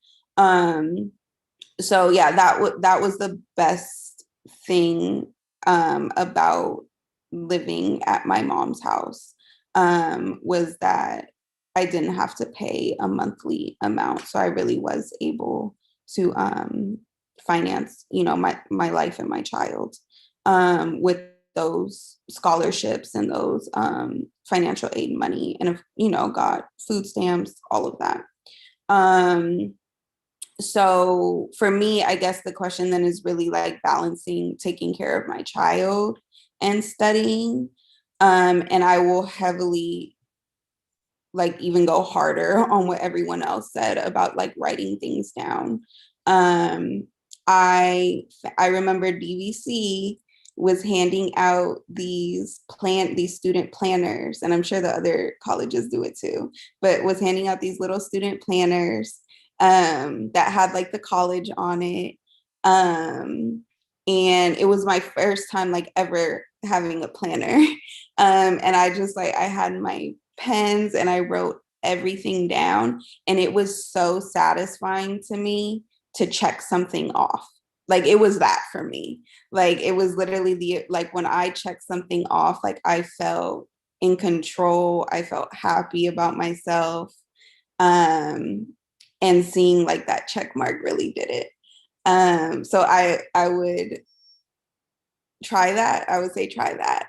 So yeah, that was the best thing about living at my mom's house, was that I didn't have to pay a monthly amount. So I really was able to finance, my life and my child, with those scholarships and those financial aid money, and got food stamps, all of that. So for me, I guess the question then is really like balancing taking care of my child and studying. And I will heavily, like, even go harder on what everyone else said about like writing things down. I remember DVC was handing out these student planners, and I'm sure the other colleges do it too, but was handing out these little student planners that had like the college on it. And it was my first time like ever having a planner. And I just like, I had my pens and I wrote everything down, and it was so satisfying to me to check something off. Like, it was that for me. Like, it was literally like when I checked something off, like, I felt in control. I felt happy about myself. And seeing like that check mark really did it. So I would try that. I would say try that.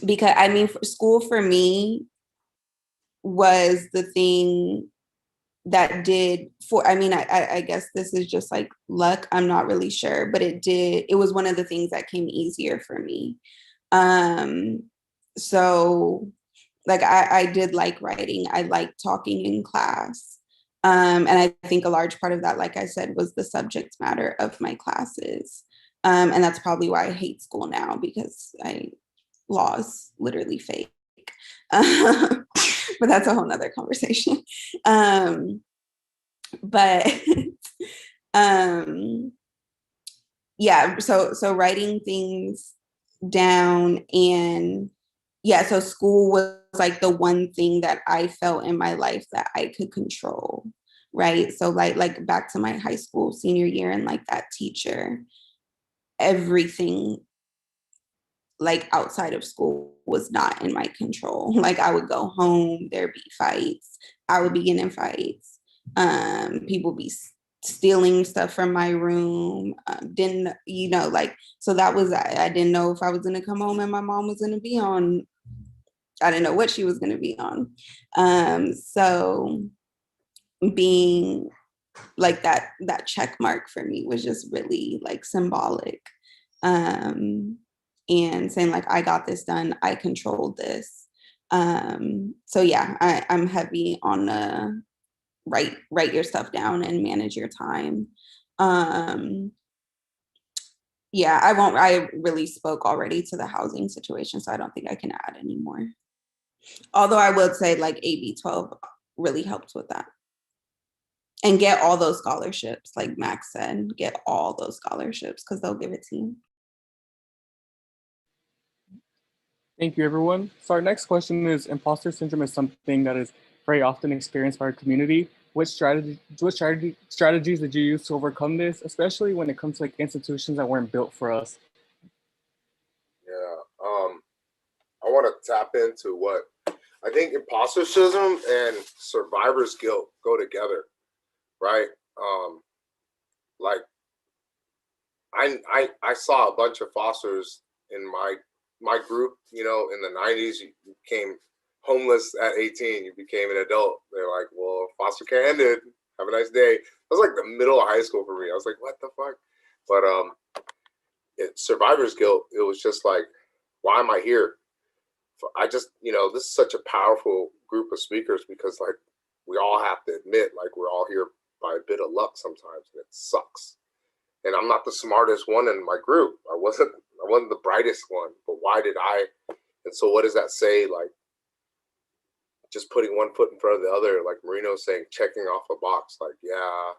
Because I mean, school for me was the thing that did I guess this is just like luck. I'm not really sure, but it was one of the things that came easier for me. So like, I did like writing. I liked talking in class. And I think a large part of that, like I said, was the subject matter of my classes. And that's probably why I hate school now, because law is literally fake. But that's a whole nother conversation. But yeah, so writing things down, and yeah, so school was like the one thing that I felt in my life that I could control, right? So like back to my high school senior year, and like that teacher, everything like outside of school was not in my control. Like, I would go home, there'd be fights, I would be getting in fights, people be stealing stuff from my room, so that was, I didn't know if I was gonna come home and my mom was gonna be on, I didn't know what she was gonna be on. So being like that check mark for me was just really like symbolic. And saying like, I got this done, I controlled this. So yeah, I'm heavy on the write your stuff down and manage your time. Yeah, I really spoke already to the housing situation, so I don't think I can add any more. Although I would say like AB 12 really helps with that. And get all those scholarships, like Max said, get all those scholarships because they'll give it to you. Thank you, everyone. So our next question is, imposter syndrome is something that is very often experienced by our community. What strategies did you use to overcome this, especially when it comes to like institutions that weren't built for us? Yeah, I want to tap into what I think imposter syndrome and survivor's guilt go together, right? Like I saw a bunch of fosters in my group, you know, in the 90s. You became homeless at 18, you became an adult. They're like, well, foster care ended. Have a nice day. It was like the middle of high school for me. I was like, what the fuck? But survivor's guilt, it was just like, why am I here? I just, you know, this is such a powerful group of speakers because like we all have to admit, like we're all here by a bit of luck sometimes, and it sucks. And I'm not the smartest one in my group. I wasn't the brightest one, but why did I? And so what does that say? Like just putting one foot in front of the other, like Marino saying, checking off a box, like, yeah,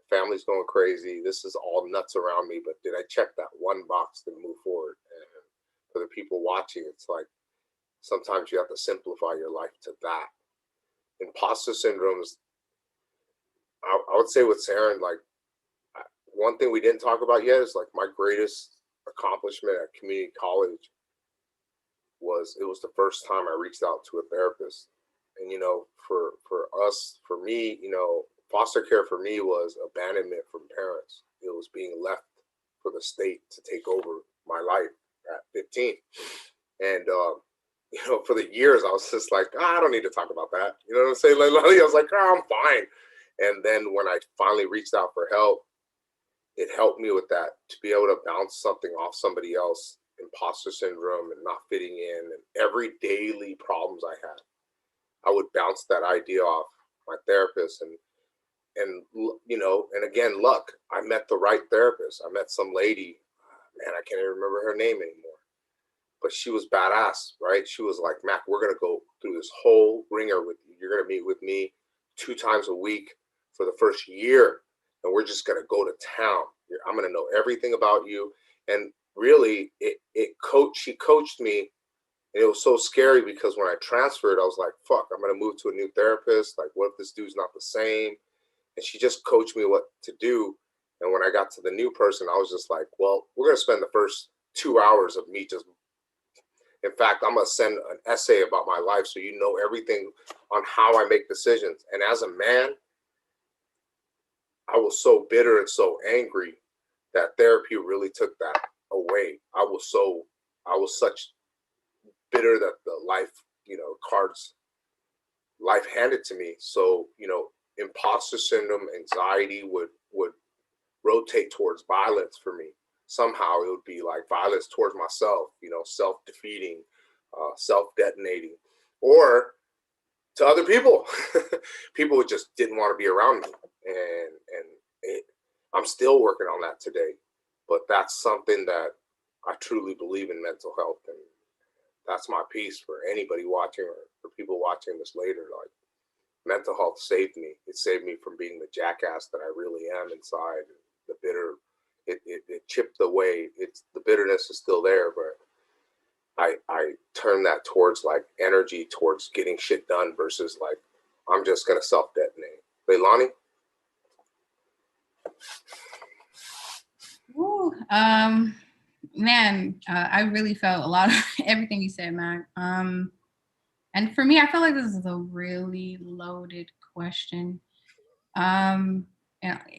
family's going crazy. This is all nuts around me, but did I check that one box to move forward? And for the people watching, it's like, sometimes you have to simplify your life to that. Imposter syndromes, I would say with Saren, like one thing we didn't talk about yet is like my greatest accomplishment at community college was, it was the first time I reached out to a therapist. And, you know, for us, for me, you know, foster care for me was abandonment from parents. It was being left for the state to take over my life at 15. And, you know, for the years, I was just like, I don't need to talk about that. You know what I'm saying? Like, I was like, I'm fine. And then when I finally reached out for help, it helped me with that, to be able to bounce something off somebody else, imposter syndrome and not fitting in, and every daily problems I had, I would bounce that idea off my therapist. And you know, and again, luck, I met the right therapist. I met some lady, man, I can't even remember her name anymore, but she was badass, right? She was like, Mac, we're gonna go through this whole ringer with you. You're gonna meet with me 2 times a week for the first year, and we're just gonna go to town. I'm gonna know everything about you. And really, she coached me, and it was so scary because when I transferred, I was like, fuck, I'm gonna move to a new therapist. Like, what if this dude's not the same? And she just coached me what to do. And when I got to the new person, I was just like, well, we're gonna spend the first 2 hours of me just, in fact, I'm gonna send an essay about my life so you know everything on how I make decisions. And as a man, I was so bitter and so angry that therapy really took that away. I was such bitter that the life, you know, cards life handed to me. So, you know, imposter syndrome, anxiety would rotate towards violence for me. Somehow it would be like violence towards myself, you know, self-defeating, self-detonating, or to other people. People who just didn't want to be around me. And I'm still working on that today. But that's something that I truly believe in mental health. And that's my piece for anybody watching, or for people watching this later. Like, mental health saved me. It saved me from being the jackass that I really am inside. The bitter, it chipped away. The bitterness is still there, but I turn that towards like energy towards getting shit done versus like, I'm just gonna self-detonate. Leilani? Ooh, man, I really felt a lot of everything you said, Mac. And for me, I feel like this is a really loaded question. And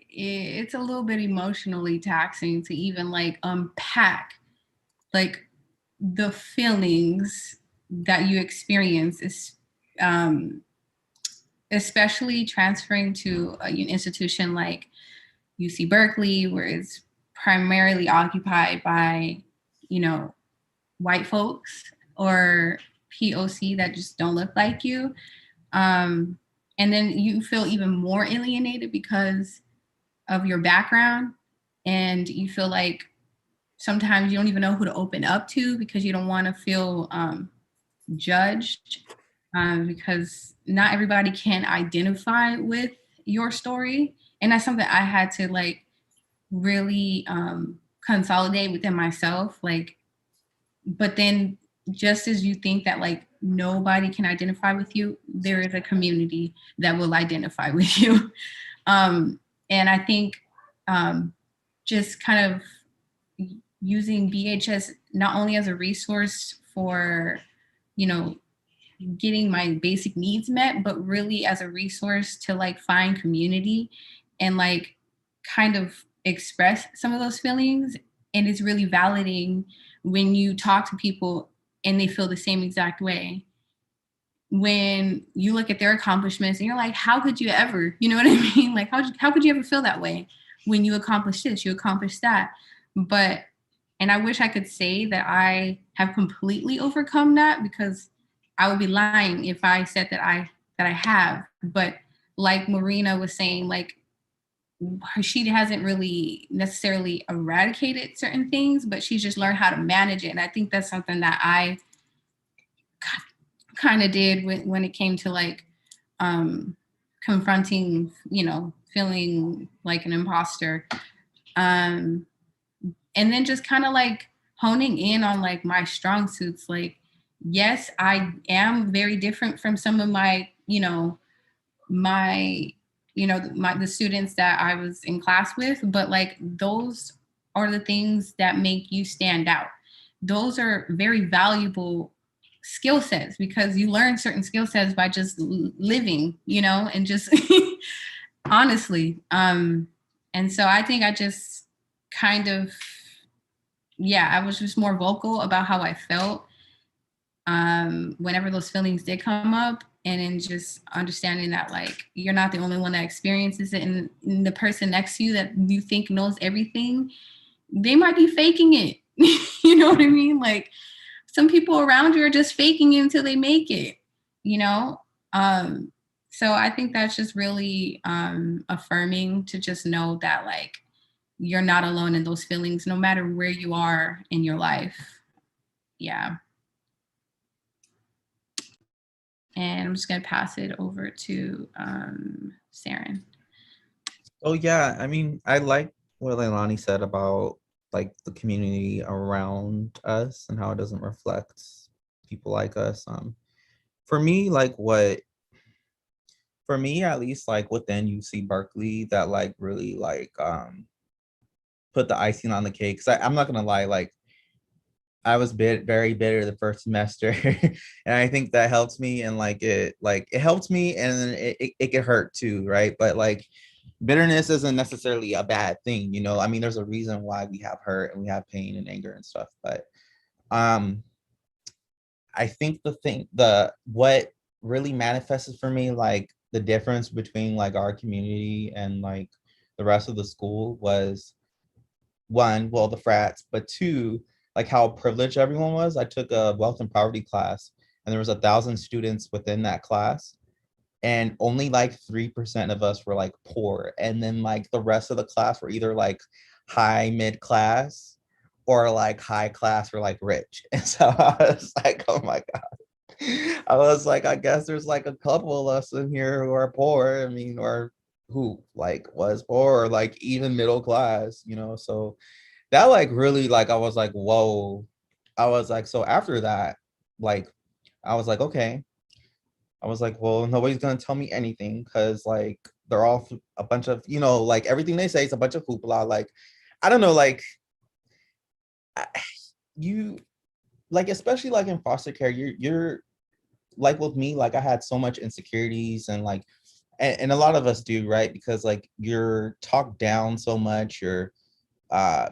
it's a little bit emotionally taxing to even like unpack like the feelings that you experience, is especially transferring to an institution like UC Berkeley, where it's primarily occupied by, you know, white folks or POC that just don't look like you. And then you feel even more alienated because of your background. and you feel like sometimes you don't even know who to open up to because you don't want to feel judged, because not everybody can identify with your story. And that's something I had to like really consolidate within myself. Like, but then just as you think that like nobody can identify with you, there is a community that will identify with you. And I think just kind of using BHS not only as a resource for, you know, getting my basic needs met, but really as a resource to like find community and like kind of express some of those feelings. And it's really validating when you talk to people and they feel the same exact way. When you look at their accomplishments and you're like, how could you ever, you know what I mean? Like, how could you ever feel that way when you accomplish this, you accomplish that? But, and I wish I could say that I have completely overcome that, because I would be lying if I said that I have. But like Marina was saying, like she hasn't really necessarily eradicated certain things, but she's just learned how to manage it. And I think that's something that I kind of did when it came to like confronting, you know, feeling like an imposter. And then just kind of like honing in on like my strong suits. Like, yes, I am very different from some of my, the students that I was in class with, but like those are the things that make you stand out. Those are very valuable skill sets, because you learn certain skill sets by just living, and just honestly. And so I think I just kind of, I was just more vocal about how I felt whenever those feelings did come up, and then just understanding that like you're not the only one that experiences it, and the person next to you that you think knows everything, they might be faking it. You know what I mean? Like some people around you are just faking it until they make it, so I think that's just really affirming to just know that like you're not alone in those feelings, no matter where you are in your life. Yeah. And I'm just going to pass it over to Saren. Oh yeah, I mean, I like what Leilani said about like the community around us and how it doesn't reflect people like us. For me, at least like within UC Berkeley, that like really like put the icing on the cake. Cause I'm not gonna lie, like I was very bitter the first semester, and I think that helped me. And it helped me, and then it could hurt too, right? But like bitterness isn't necessarily a bad thing, I mean, there's a reason why we have hurt and we have pain and anger and stuff. But I think what really manifested for me, like the difference between like our community and like the rest of the school was, one, well, the frats, but two, like how privileged everyone was. I took a wealth and poverty class, and there was 1,000 students within that class, and only like 3% of us were like poor. And then like the rest of the class were either like high mid class or like high class or like rich. And so I was like, oh my God. I was like, I guess there's like a couple of us in here who are poor. I mean, or who like was poor or like even middle class, so that like really like I was like, whoa. I was like, so after that, like I was like, okay. I was like, well, nobody's gonna tell me anything, because like they're all a bunch of, like everything they say is a bunch of hoopla. Like, I don't know, like you like, especially like in foster care, you're like with me, like I had so much insecurities, and like and a lot of us do, right? Because like you're talked down so much, you're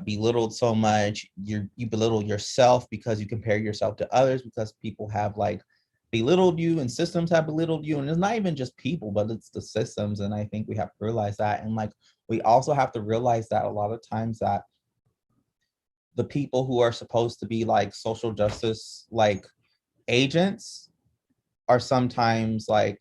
belittled so much, you belittle yourself because you compare yourself to others, because people have like belittled you and systems have belittled you. And it's not even just people, but it's the systems. And I think we have to realize that. And like we also have to realize that a lot of times that the people who are supposed to be like social justice like agents are sometimes like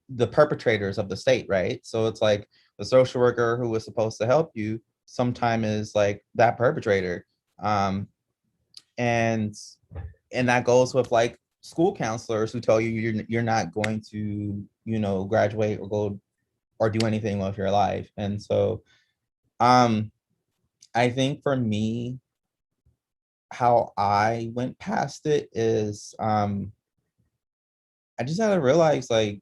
the perpetrators of the state, right? So it's like the social worker who was supposed to help you sometimes is like that perpetrator. And that goes with like school counselors who tell you you're not going to, you know, graduate or go or do anything with your life. And so I think for me, how I went past it is I just had to realize like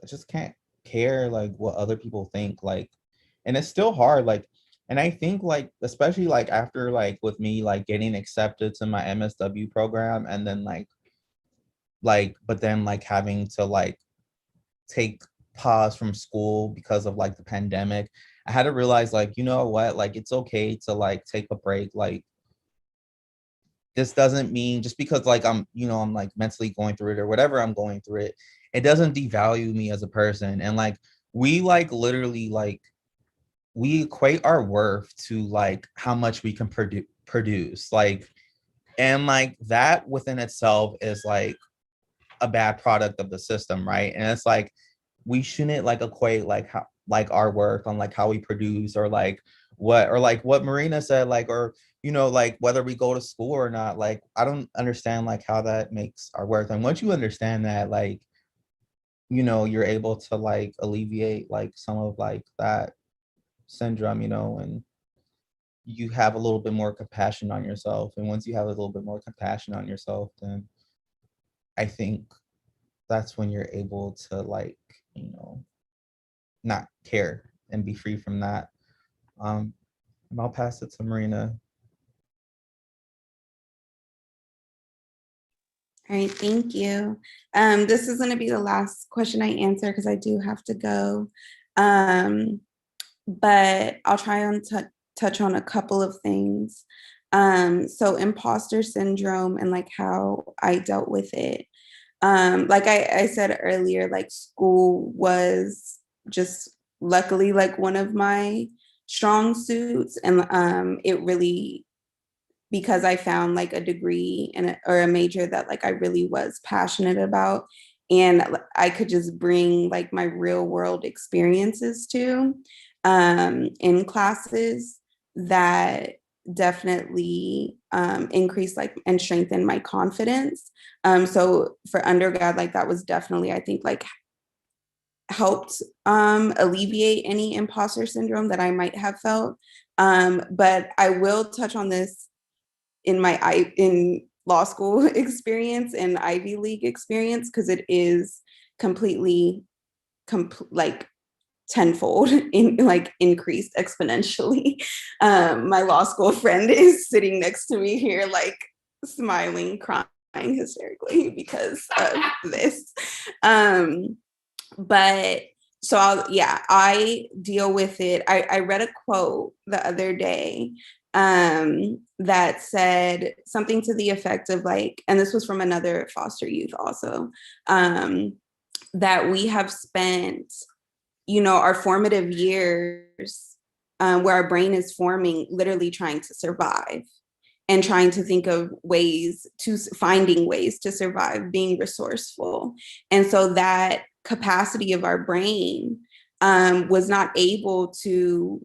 I just can't care like what other people think, like, and it's still hard, like, and I think like especially like after like with me like getting accepted to my MSW program and then but then like having to like take pause from school because of like the pandemic, I had to realize like, you know what, like it's okay to like take a break. Like this doesn't mean just because like I'm, you know, I'm like mentally going through it or whatever I'm going through it, it doesn't devalue me as a person. And like we like literally like we equate our worth to like how much we can produce, like, and like that within itself is like a bad product of the system, right? And it's like we shouldn't like equate like how like our work on like how we produce or what Marina said, like, or you know, like whether we go to school or not. Like I don't understand like how that makes our worth. And once you understand that, like, you know, you're able to like alleviate like some of like that syndrome, you know, and you have a little bit more compassion on yourself. And once you have a little bit more compassion on yourself, then I think that's when you're able to like, you know, not care and be free from that. And I'll pass it to Marina. All right, thank you. This is going to be the last question I answer because I do have to go. But I'll try and touch on a couple of things. So imposter syndrome and like how I dealt with it. Like I said earlier, like school was just luckily like one of my strong suits, and it really, because I found like a degree or a major that like I really was passionate about, and I could just bring like my real world experiences to in classes, that definitely increased like and strengthened my confidence. So for undergrad, like that was definitely, I think, like helped alleviate any imposter syndrome that I might have felt. But I will touch on this in law school experience and Ivy League experience, because it is completely like tenfold in like increased exponentially. My law school friend is sitting next to me here, like smiling, crying hysterically because of this. But so I deal with it. I read a quote the other day that said something to the effect of like, and this was from another foster youth also, that we have spent, you know, our formative years where our brain is forming, literally trying to survive and trying to think of finding ways to survive, being resourceful. And so that capacity of our brain was not able to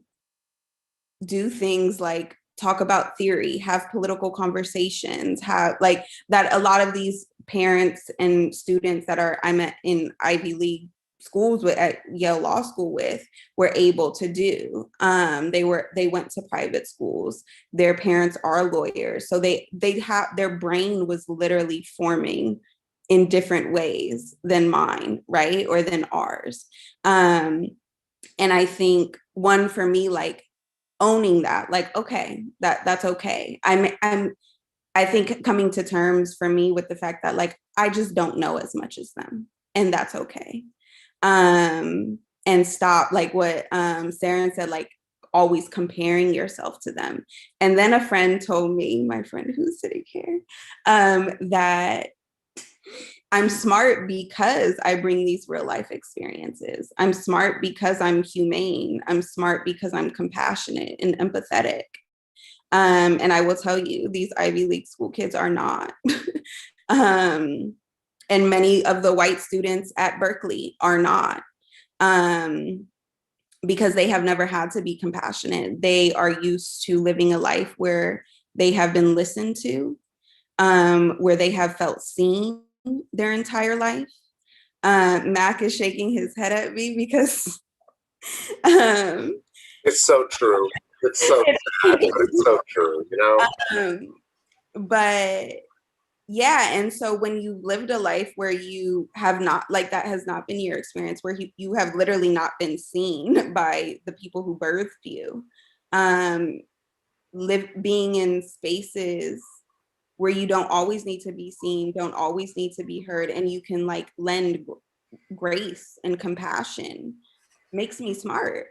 do things like talk about theory, have political conversations, have like that a lot of these parents and students that I'm in Ivy League schools with at Yale Law School with were able to do. They went to private schools. Their parents are lawyers, so they have, their brain was literally forming in different ways than mine, right, or than ours. And I think one for me, like owning that, like, okay, that's okay. I think coming to terms for me with the fact that like I just don't know as much as them, and that's okay. And stop like what Saren said, like always comparing yourself to them. And then a friend told me, my friend who's sitting here, that I'm smart because I bring these real life experiences. I'm smart because I'm humane. I'm smart because I'm compassionate and empathetic. And I will tell you, these Ivy League school kids are not. And many of the white students at Berkeley are not. because they have never had to be compassionate. They are used to living a life where they have been listened to, where they have felt seen their entire life. Mac is shaking his head at me because it's so true. It's so sad, but it's so true, you know? But yeah, and so when you lived a life where you have not, like that has not been your experience, where you have literally not been seen by the people who birthed you, being in spaces where you don't always need to be seen, don't always need to be heard, and you can like lend grace and compassion makes me smart.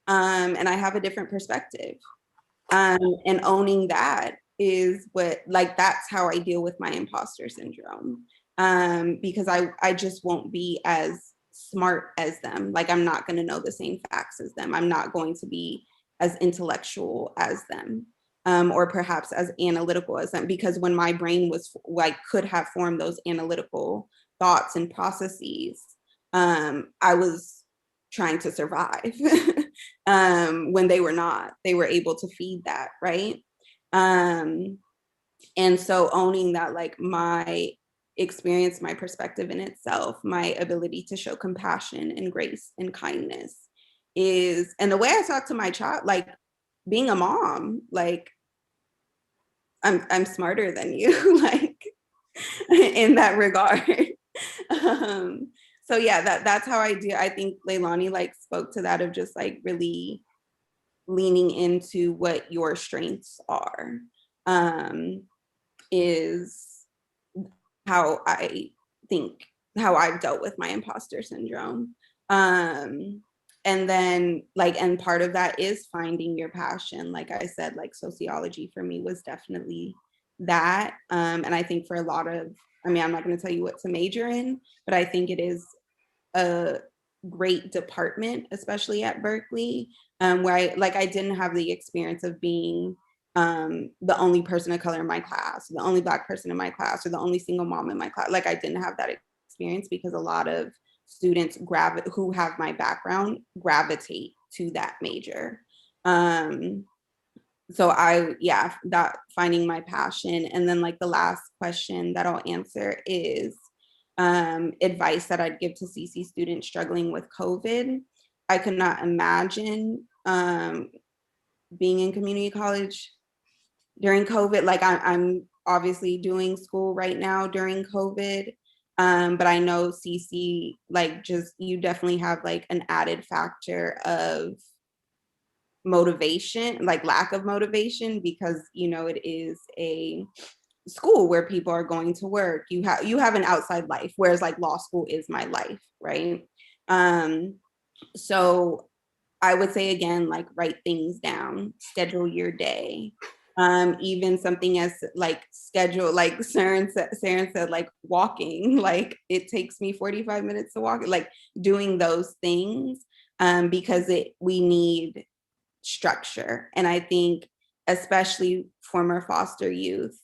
And I have a different perspective. And owning that is what, like, that's how I deal with my imposter syndrome. Because I just won't be as smart as them. Like, I'm not going to know the same facts as them. I'm not going to be as intellectual as them. Or perhaps as analytical as them, because when my brain was like, could have formed those analytical thoughts and processes, I was trying to survive when they were not. They were able to feed that, right? And so owning that, like, my experience, my perspective in itself, my ability to show compassion and grace and kindness is, and the way I talk to my child, like being a mom, like I'm smarter than you, like in that regard. So yeah, that's how I do. I think Leilani like spoke to that, of just like really leaning into what your strengths are, is how I think, how I've dealt with my imposter syndrome. And then like, and part of that is finding your passion. Like I said, like sociology for me was definitely that. And I think for a lot of, I mean, I'm not going to tell you what to major in, but I think it is a great department, especially at Berkeley, where I didn't have the experience of being the only person of color in my class, the only Black person in my class, or the only single mom in my class. Like I didn't have that experience because a lot of students who have my background gravitate to that major. So that finding my passion. And then like the last question that I'll answer is advice that I'd give to CC students struggling with COVID. I could not imagine being in community college during COVID. Like I'm obviously doing school right now during COVID. But I know CC, like, just, you definitely have like an added factor of motivation, like lack of motivation, because, you know, it is a school where people are going to work. You have an outside life, whereas like law school is my life, right? So I would say again, like, write things down, schedule your day. Even something as like schedule, like Saren said, like walking, like it takes me 45 minutes to walk, like doing those things, because we need structure. And I think especially former foster youth,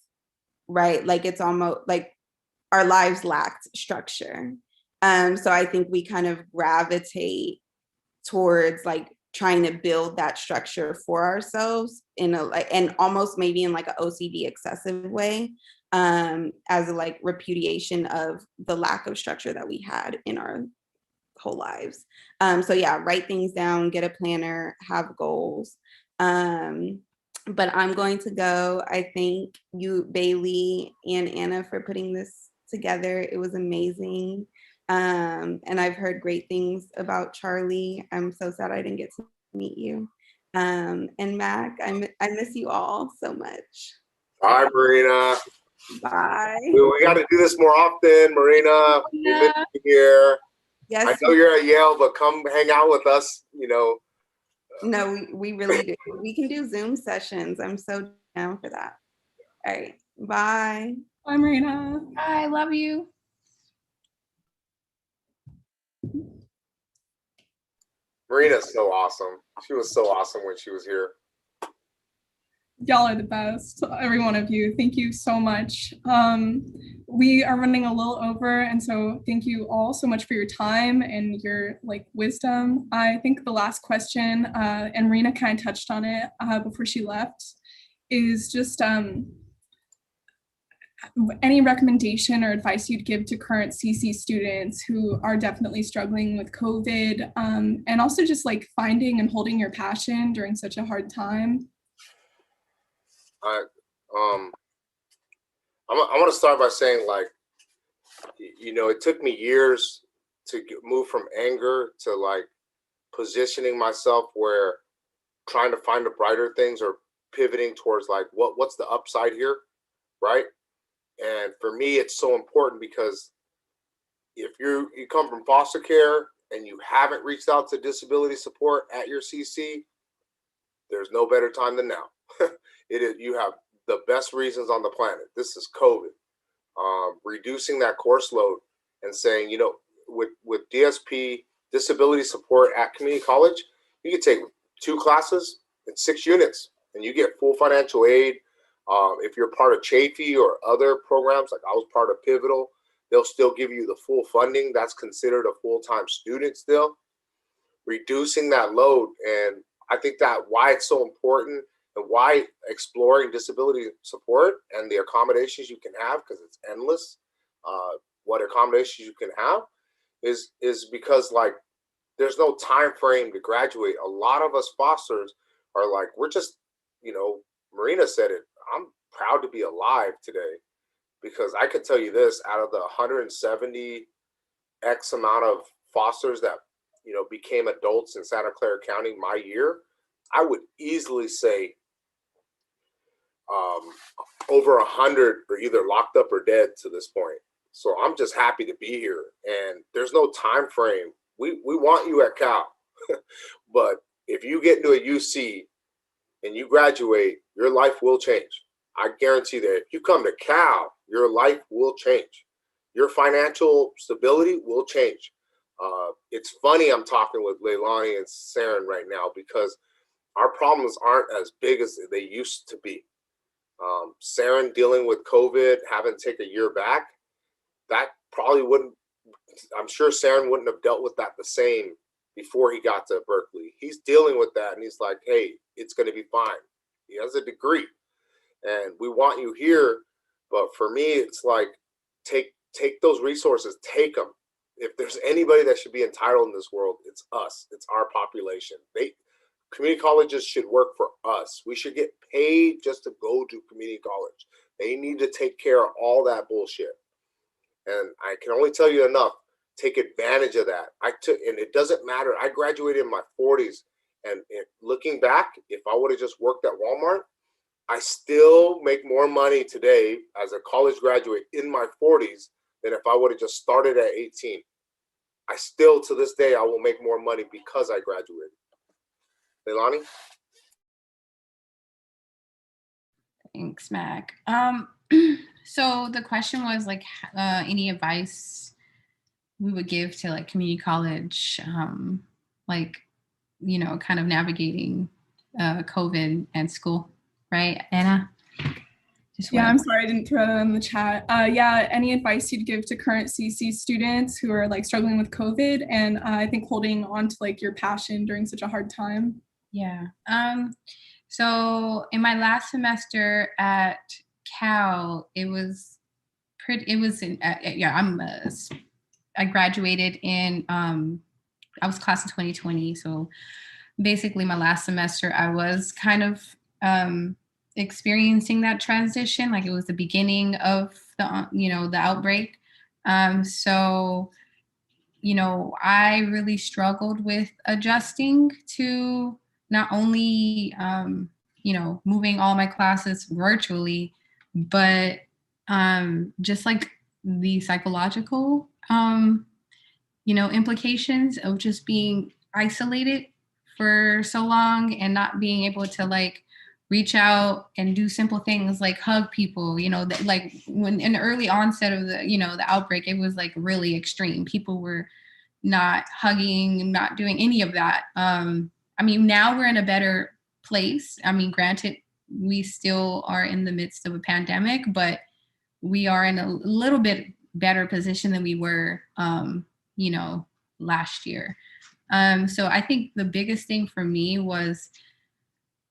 right? Like it's almost like our lives lacked structure. So I think we kind of gravitate towards like trying to build that structure for ourselves in a like, and almost maybe in like an OCD excessive way, as a like repudiation of the lack of structure that we had in our whole lives. So yeah, write things down, get a planner, have goals. But I'm going to go. I thank you, Bailey and Anna, for putting this together. It was amazing. And I've heard great things about Charlie. I'm so sad I didn't get to meet you. And Mac, I miss you all so much. Bye, Marina. Bye. We got to do this more often, Marina. We miss you here. Yes. I know you're at Yale, but come hang out with us, you know. No, we really do. We can do Zoom sessions. I'm so down for that. All right. Bye. Bye, Marina. I love you. Marina's so awesome. She was so awesome when she was here. Y'all are the best, every one of you. Thank you so much. We are running a little over, and so thank you all so much for your time and your wisdom. I think the last question, and Marina kind of touched on it before she left, is just any recommendation or advice you'd give to current CC students who are definitely struggling with COVID, and also just finding and holding your passion during such a hard time. I want to start by saying, it took me years to move from anger to positioning myself where trying to find the brighter things or pivoting towards what's the upside here, right? And for me, it's so important because if you come from foster care and you haven't reached out to disability support at your CC, there's no better time than now. You have the best reasons on the planet. This is COVID. Reducing that course load and saying, with DSP, disability support at community college, you can take 2 classes in 6 units and you get full financial aid. If you're part of Chafee or other programs, like I was part of Pivotal, they'll still give you the full funding. That's considered a full-time student still. Reducing that load. And I think that why it's so important and why exploring disability support and the accommodations you can have, because it's endless, what accommodations you can have is because there's no time frame to graduate. A lot of us fosters are we're just, Marina said it, I'm proud to be alive today, because I can tell you this, out of the 170 X amount of fosters that, became adults in Santa Clara County my year, I would easily say over 100 are either locked up or dead to this point. So I'm just happy to be here, and there's no time frame. We want you at Cal, but if you get into a UC and you graduate, your life will change. I guarantee that if you come to Cal, your life will change. Your financial stability will change. It's funny I'm talking with Leilani and Saren right now because our problems aren't as big as they used to be. Saren dealing with COVID, having to take a year back, that probably wouldn't, I'm sure Saren wouldn't have dealt with that the same before he got to Berkeley. He's dealing with that and he's like, hey, it's going to be fine. He has a degree and we want you here. But for me, it's take those resources, take them. If there's anybody that should be entitled in this world, it's us. It's our population. Community colleges should work for us. We should get paid just to go to community college. They need to take care of all that bullshit. And I can only tell you enough. Take advantage of that. And it doesn't matter. I graduated in my 40s, and looking back, if I would have just worked at Walmart, I still make more money today as a college graduate in my 40s than if I would have just started at 18. I still, to this day, I will make more money because I graduated. Leilani? Thanks, Mac. So the question was any advice we would give to community college, kind of navigating COVID and school, right, Anna? I'm sorry I didn't throw that in the chat. Any advice you'd give to current CC students who are struggling with COVID and I think holding on to your passion during such a hard time? Yeah. So in my last semester at Cal, I graduated in, I was class of 2020. So basically my last semester, I was kind of experiencing that transition. It was the beginning of the outbreak. So I really struggled with adjusting to not only, moving all my classes virtually, but just the psychological, implications of just being isolated for so long and not being able to reach out and do simple things like hug people, when in the early onset of the outbreak, it was really extreme. People were not hugging, not doing any of that. Now we're in a better place. Granted, we still are in the midst of a pandemic, but we are in a little bit better position than we were, last year. So I think the biggest thing for me was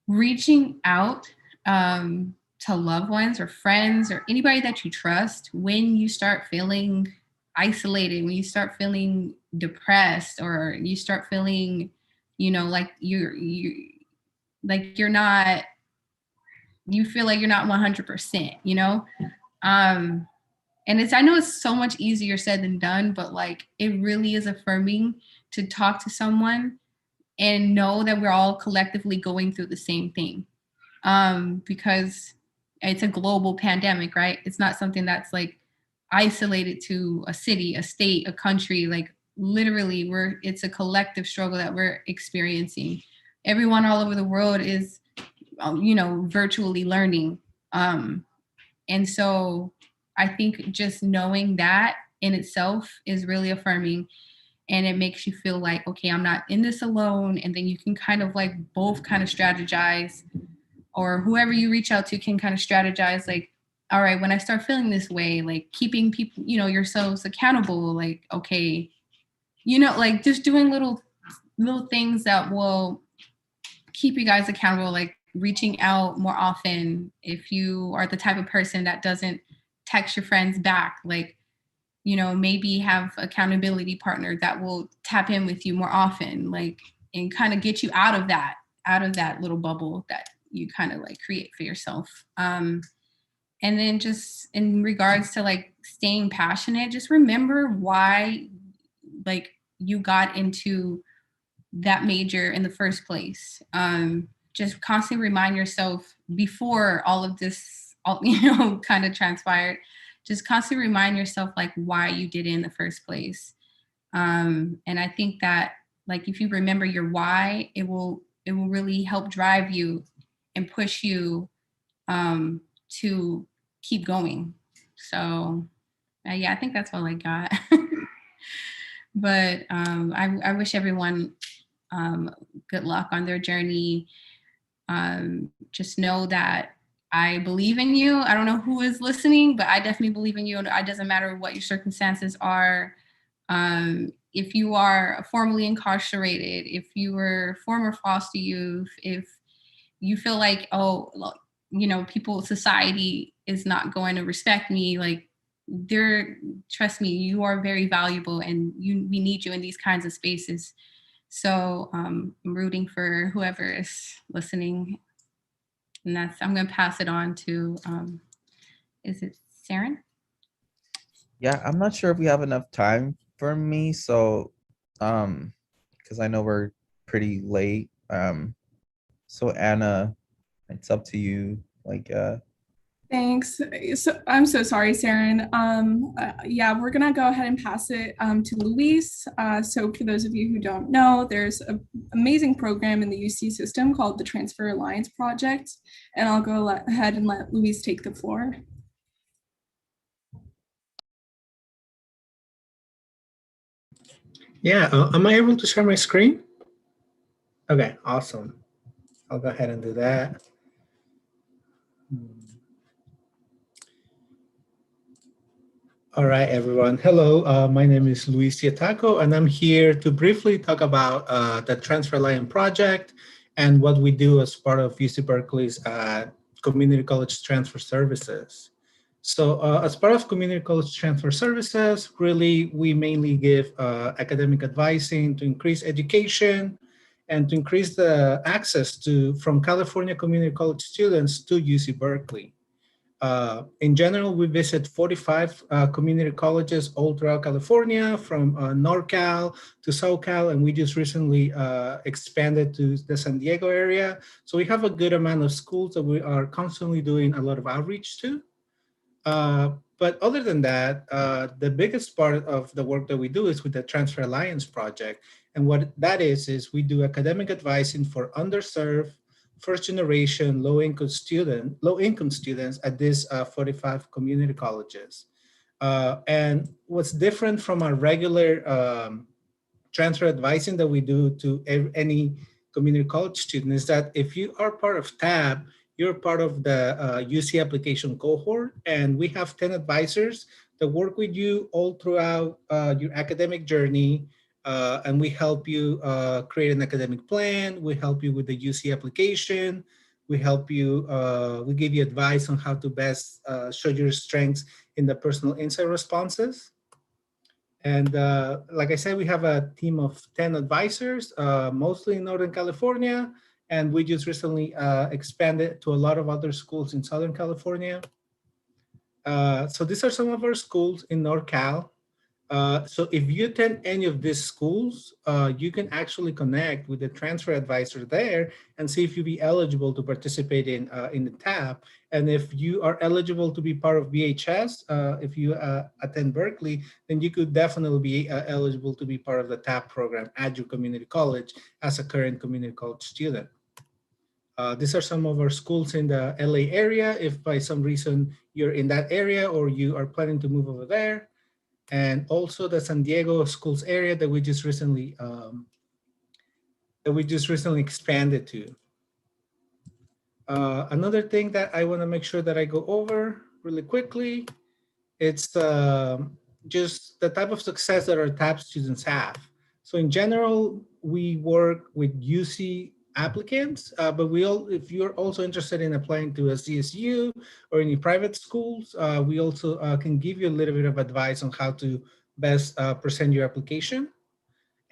reaching out to loved ones or friends or anybody that you trust when you start feeling isolated, when you start feeling depressed, or you start feeling, like you feel like you're not 100%, and I know it's so much easier said than done, but like, it really is affirming to talk to someone and know that we're all collectively going through the same thing. Because it's a global pandemic, right? It's not something that's like isolated to a city, a state, a country. Like, literally, it's a collective struggle that we're experiencing. Everyone all over the world is, virtually learning. And so I think just knowing that in itself is really affirming, and it makes you feel like, okay, I'm not in this alone. And then you can kind of like both kind of strategize, or whoever you reach out to can kind of strategize, like, all right, when I start feeling this way, like keeping people, yourselves accountable, like, okay, like just doing little things that will keep you guys accountable, like reaching out more often. If you are the type of person that doesn't text your friends back, like, maybe have accountability partner that will tap in with you more often, like, and kind of get you out of that little bubble that you kind of like create for yourself. And then just in regards to like staying passionate, just remember why, like, you got into that major in the first place. Just constantly remind yourself before all of this, kind of transpired, just constantly remind yourself like why you did it in the first place. And I think that, like, if you remember your why, it will really help drive you and push you to keep going. So yeah, I think that's all I got. But I wish everyone good luck on their journey. Just know that I believe in you. I don't know who is listening, but I definitely believe in you. It doesn't matter what your circumstances are. If you are formerly incarcerated, if you were former foster youth, if you feel like, society is not going to respect me, like, trust me, you are very valuable, and we need you in these kinds of spaces. So I'm rooting for whoever is listening. And I'm going to pass it on to, is it Saren? Yeah, I'm not sure if we have enough time for me. So, because I know we're pretty late. So Anna, it's up to you. Like, Thanks. So I'm so sorry, Saren. Yeah, we're gonna go ahead and pass it to Luis. So for those of you who don't know, there's an amazing program in the UC system called the Transfer Alliance Project, and I'll go ahead and let Luis take the floor. Yeah, am I able to share my screen? Okay, awesome. I'll go ahead and do that. All right, everyone. Hello, my name is Luis Yataco, and I'm here to briefly talk about the Transfer Alliance Project and what we do as part of UC Berkeley's Community College Transfer Services. So as part of Community College Transfer Services, really, we mainly give academic advising to increase education and to increase the access from California community college students to UC Berkeley. In general, we visit 45 community colleges all throughout California, from NorCal to SoCal, and we just recently expanded to the San Diego area. So we have a good amount of schools that we are constantly doing a lot of outreach to. But other than that, the biggest part of the work that we do is with the Transfer Alliance Project. And what that is we do academic advising for underserved, first-generation, low-income students at these 45 community colleges. And what's different from our regular transfer advising that we do to any community college student is that if you are part of TAB, you're part of the UC application cohort, and we have 10 advisors that work with you all throughout your academic journey. And we help you create an academic plan. We help you with the UC application. We help you, we give you advice on how to best show your strengths in the personal insight responses. And like I said, we have a team of 10 advisors, mostly in Northern California. And we just recently expanded to a lot of other schools in Southern California. So these are some of our schools in NorCal. So if you attend any of these schools, you can actually connect with the transfer advisor there and see if you'll be eligible to participate in the TAP. And if you are eligible to be part of BHS, if you attend Berkeley, then you could definitely be eligible to be part of the TAP program at your community college as a current community college student. These are some of our schools in the LA area, if by some reason you're in that area or you are planning to move over there. And also the San Diego schools area that we just recently expanded to. Another thing that I want to make sure that I go over really quickly, it's just the type of success that our TAP students have. So in general, we work with UC applicants, but if you're also interested in applying to a CSU or any private schools, we also can give you a little bit of advice on how to best present your application.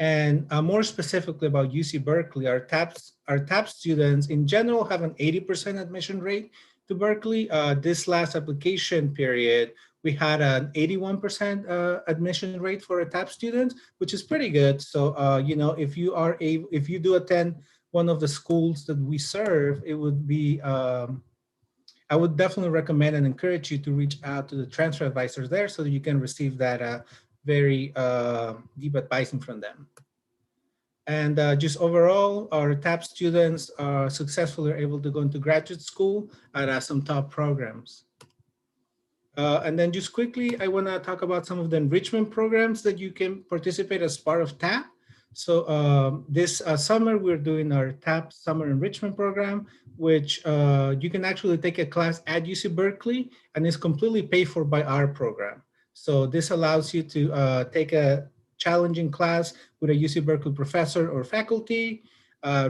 And more specifically about UC Berkeley, our TAP students in general have an 80% admission rate to Berkeley. This last application period, we had an 81% admission rate for our TAP students, which is pretty good. So you know, if you do attend one of the schools that we serve, it would be, I would definitely recommend and encourage you to reach out to the transfer advisors there so that you can receive that very deep advising from them. And just overall, our TAP students are successfully able to go into graduate school at some top programs. And then just quickly, I wanna talk about some of the enrichment programs that you can participate as part of TAP. So this summer, we're doing our TAP Summer Enrichment Program, which you can actually take a class at UC Berkeley and is completely paid for by our program. So this allows you to take a challenging class with a UC Berkeley professor or faculty,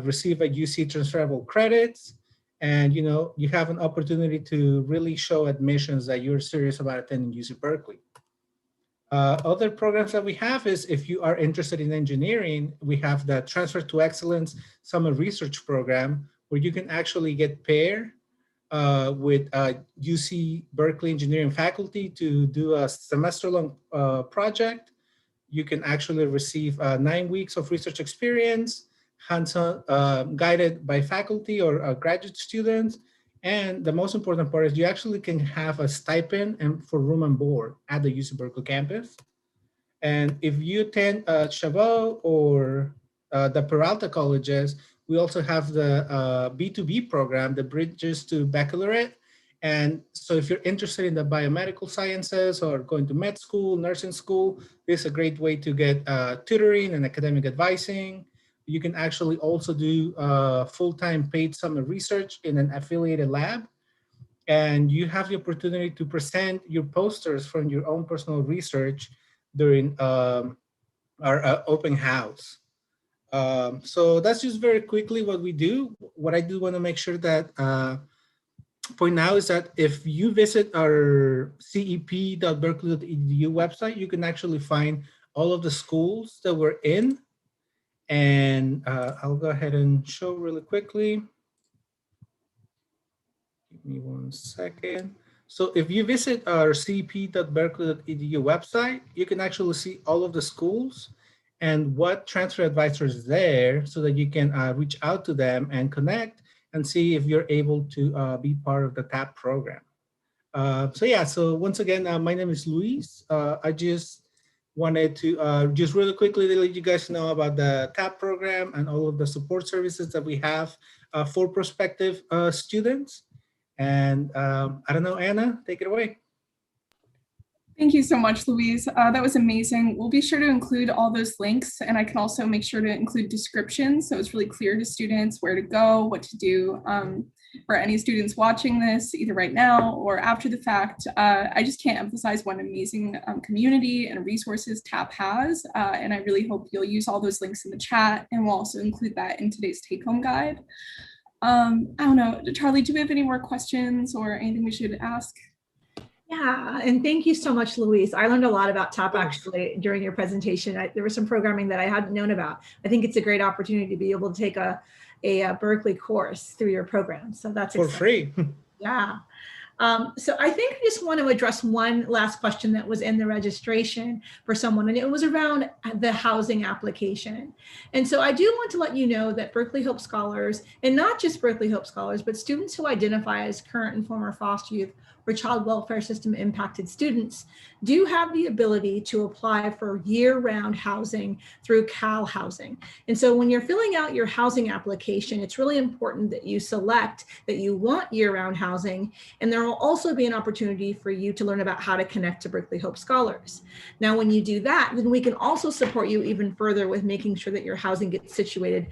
receive a UC transferable credits, and you have an opportunity to really show admissions that you're serious about attending UC Berkeley. Other programs that we have is if you are interested in engineering, we have the Transfer to Excellence Summer Research Program, where you can actually get paired with UC Berkeley engineering faculty to do a semester-long project. You can actually receive 9 weeks of research experience, hands-on guided by faculty or graduate students. And the most important part is you actually can have a stipend and for room and board at the UC Berkeley campus. And if you attend Chabot or the Peralta colleges, we also have the B2B program, the Bridges to Baccalaureate. And so if you're interested in the biomedical sciences or going to med school, nursing school, this is a great way to get tutoring and academic advising. You can actually also do full-time paid summer research in an affiliated lab. And you have the opportunity to present your posters from your own personal research during our open house. So that's just very quickly what we do. What I do want to make sure that point out is that if you visit our cep.berkeley.edu website, you can actually find all of the schools that we're in. And I'll go ahead and show really quickly. Give me 1 second. So if you visit our cep.berkeley.edu website, you can actually see all of the schools and what transfer advisors is there so that you can reach out to them and connect and see if you're able to be part of the TAP program. So once again, my name is Luis. I just wanted to just really quickly let you guys know about the TAP program and all of the support services that we have for prospective students. And I don't know, Anna, take it away. Thank you so much, Luis. That was amazing. We'll be sure to include all those links, and I can also make sure to include descriptions so it's really clear to students where to go, what to do. for any students watching this, either right now or after the fact, I just can't emphasize what an amazing community and resources TAP has. And I really hope you'll use all those links in the chat, and we'll also include that in today's take-home guide. I don't know, Charlie, do we have any more questions or anything we should ask? Yeah, and thank you so much, Luis. I learned a lot about TAP actually during your presentation. There was some programming that I hadn't known about. I think it's a great opportunity to be able to take a Berkeley course through your program. So that's For exciting. free. Yeah. So I think I just want to address one last question that was in the registration for someone, and it was around the housing application. And so I do want to let you know that Berkeley Hope Scholars, and not just Berkeley Hope Scholars, but students who identify as current and former foster youth or child welfare system impacted students, do have the ability to apply for year-round housing through Cal Housing. And so when you're filling out your housing application, it's really important that you select that you want year-round housing, and there will also be an opportunity for you to learn about how to connect to Berkeley Hope Scholars. Now, when you do that, then we can also support you even further with making sure that your housing gets situated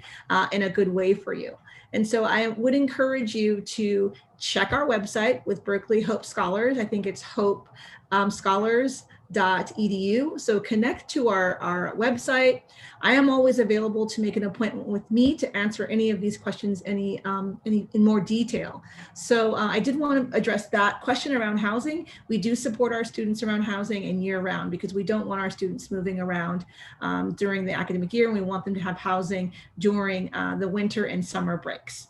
in a good way for you. And so I would encourage you to check our website with Berkeley Hope Scholars. I think it's Hope Scholars.edu. So connect to our website. I am always available to make an appointment with me to answer any of these questions in more detail. So I did want to address that question around housing. We do support our students around housing and year round, because we don't want our students moving around during the academic year, and we want them to have housing during the winter and summer breaks.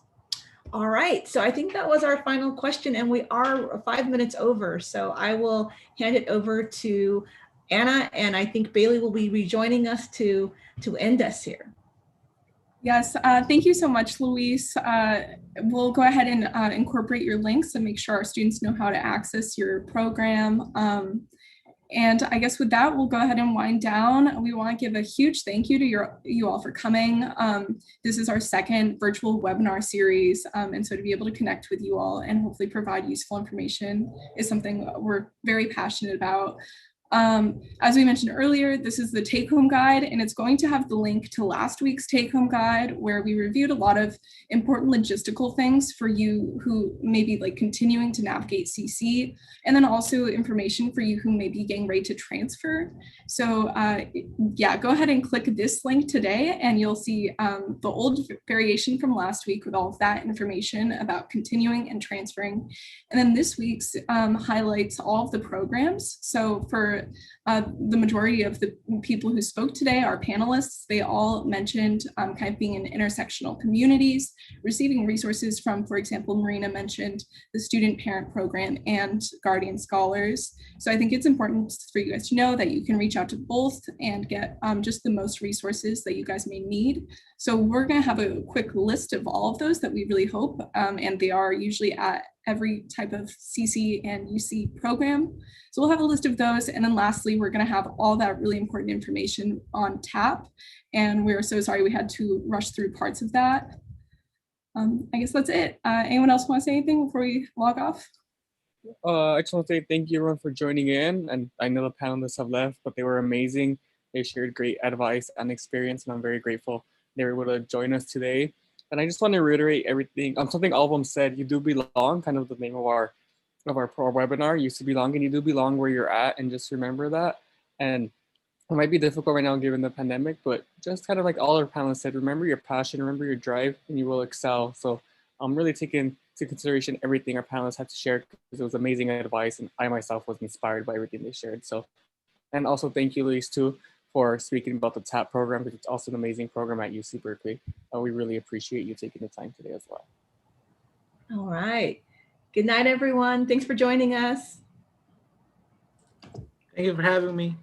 All right, so I think that was our final question, and we are 5 minutes over. So I will hand it over to Anna, and I think Bailey will be rejoining us to end us here. Yes, thank you so much, Luis. We'll go ahead and incorporate your links and make sure our students know how to access your program. And I guess with that, we'll go ahead and wind down. We want to give a huge thank you to you all for coming. This is our second virtual webinar series. And so to be able to connect with you all and hopefully provide useful information is something we're very passionate about. As we mentioned earlier, this is the take-home guide, and it's going to have the link to last week's take-home guide, where we reviewed a lot of important logistical things for you who may be like continuing to navigate CC, and then also information for you who may be getting ready to transfer. So yeah, go ahead and click this link today, and you'll see the old variation from last week with all of that information about continuing and transferring. And then this week's highlights all of the programs. So for the majority of the people who spoke today, our panelists, they all mentioned kind of being in intersectional communities, receiving resources from, for example, Marina mentioned the student parent program and Guardian Scholars. So I think it's important for you guys to know that you can reach out to both and get just the most resources that you guys may need. So we're going to have a quick list of all of those that we really hope, and they are usually at every type of CC and UC program. So we'll have a list of those. And then lastly, we're going to have all that really important information on TAP. And we're so sorry we had to rush through parts of that. I guess that's it. Anyone else want to say anything before we log off? I just want to say thank you everyone for joining in. And I know the panelists have left, but they were amazing. They shared great advice and experience, and I'm very grateful they were able to join us today. And I just want to reiterate everything, something all of them said. You do belong, kind of the name of our webinar. You belong, and you do belong where you're at, and just remember that. And it might be difficult right now given the pandemic, but just kind of like all our panelists said, remember your passion, remember your drive, and you will excel. So I'm really taking into consideration everything our panelists had to share, because it was amazing advice, and I myself was inspired by everything they shared. So, and also thank you, Luis, too, for speaking about the TAP program, because it's also an amazing program at UC Berkeley. We really appreciate you taking the time today as well. All right. Good night, everyone. Thanks for joining us. Thank you for having me.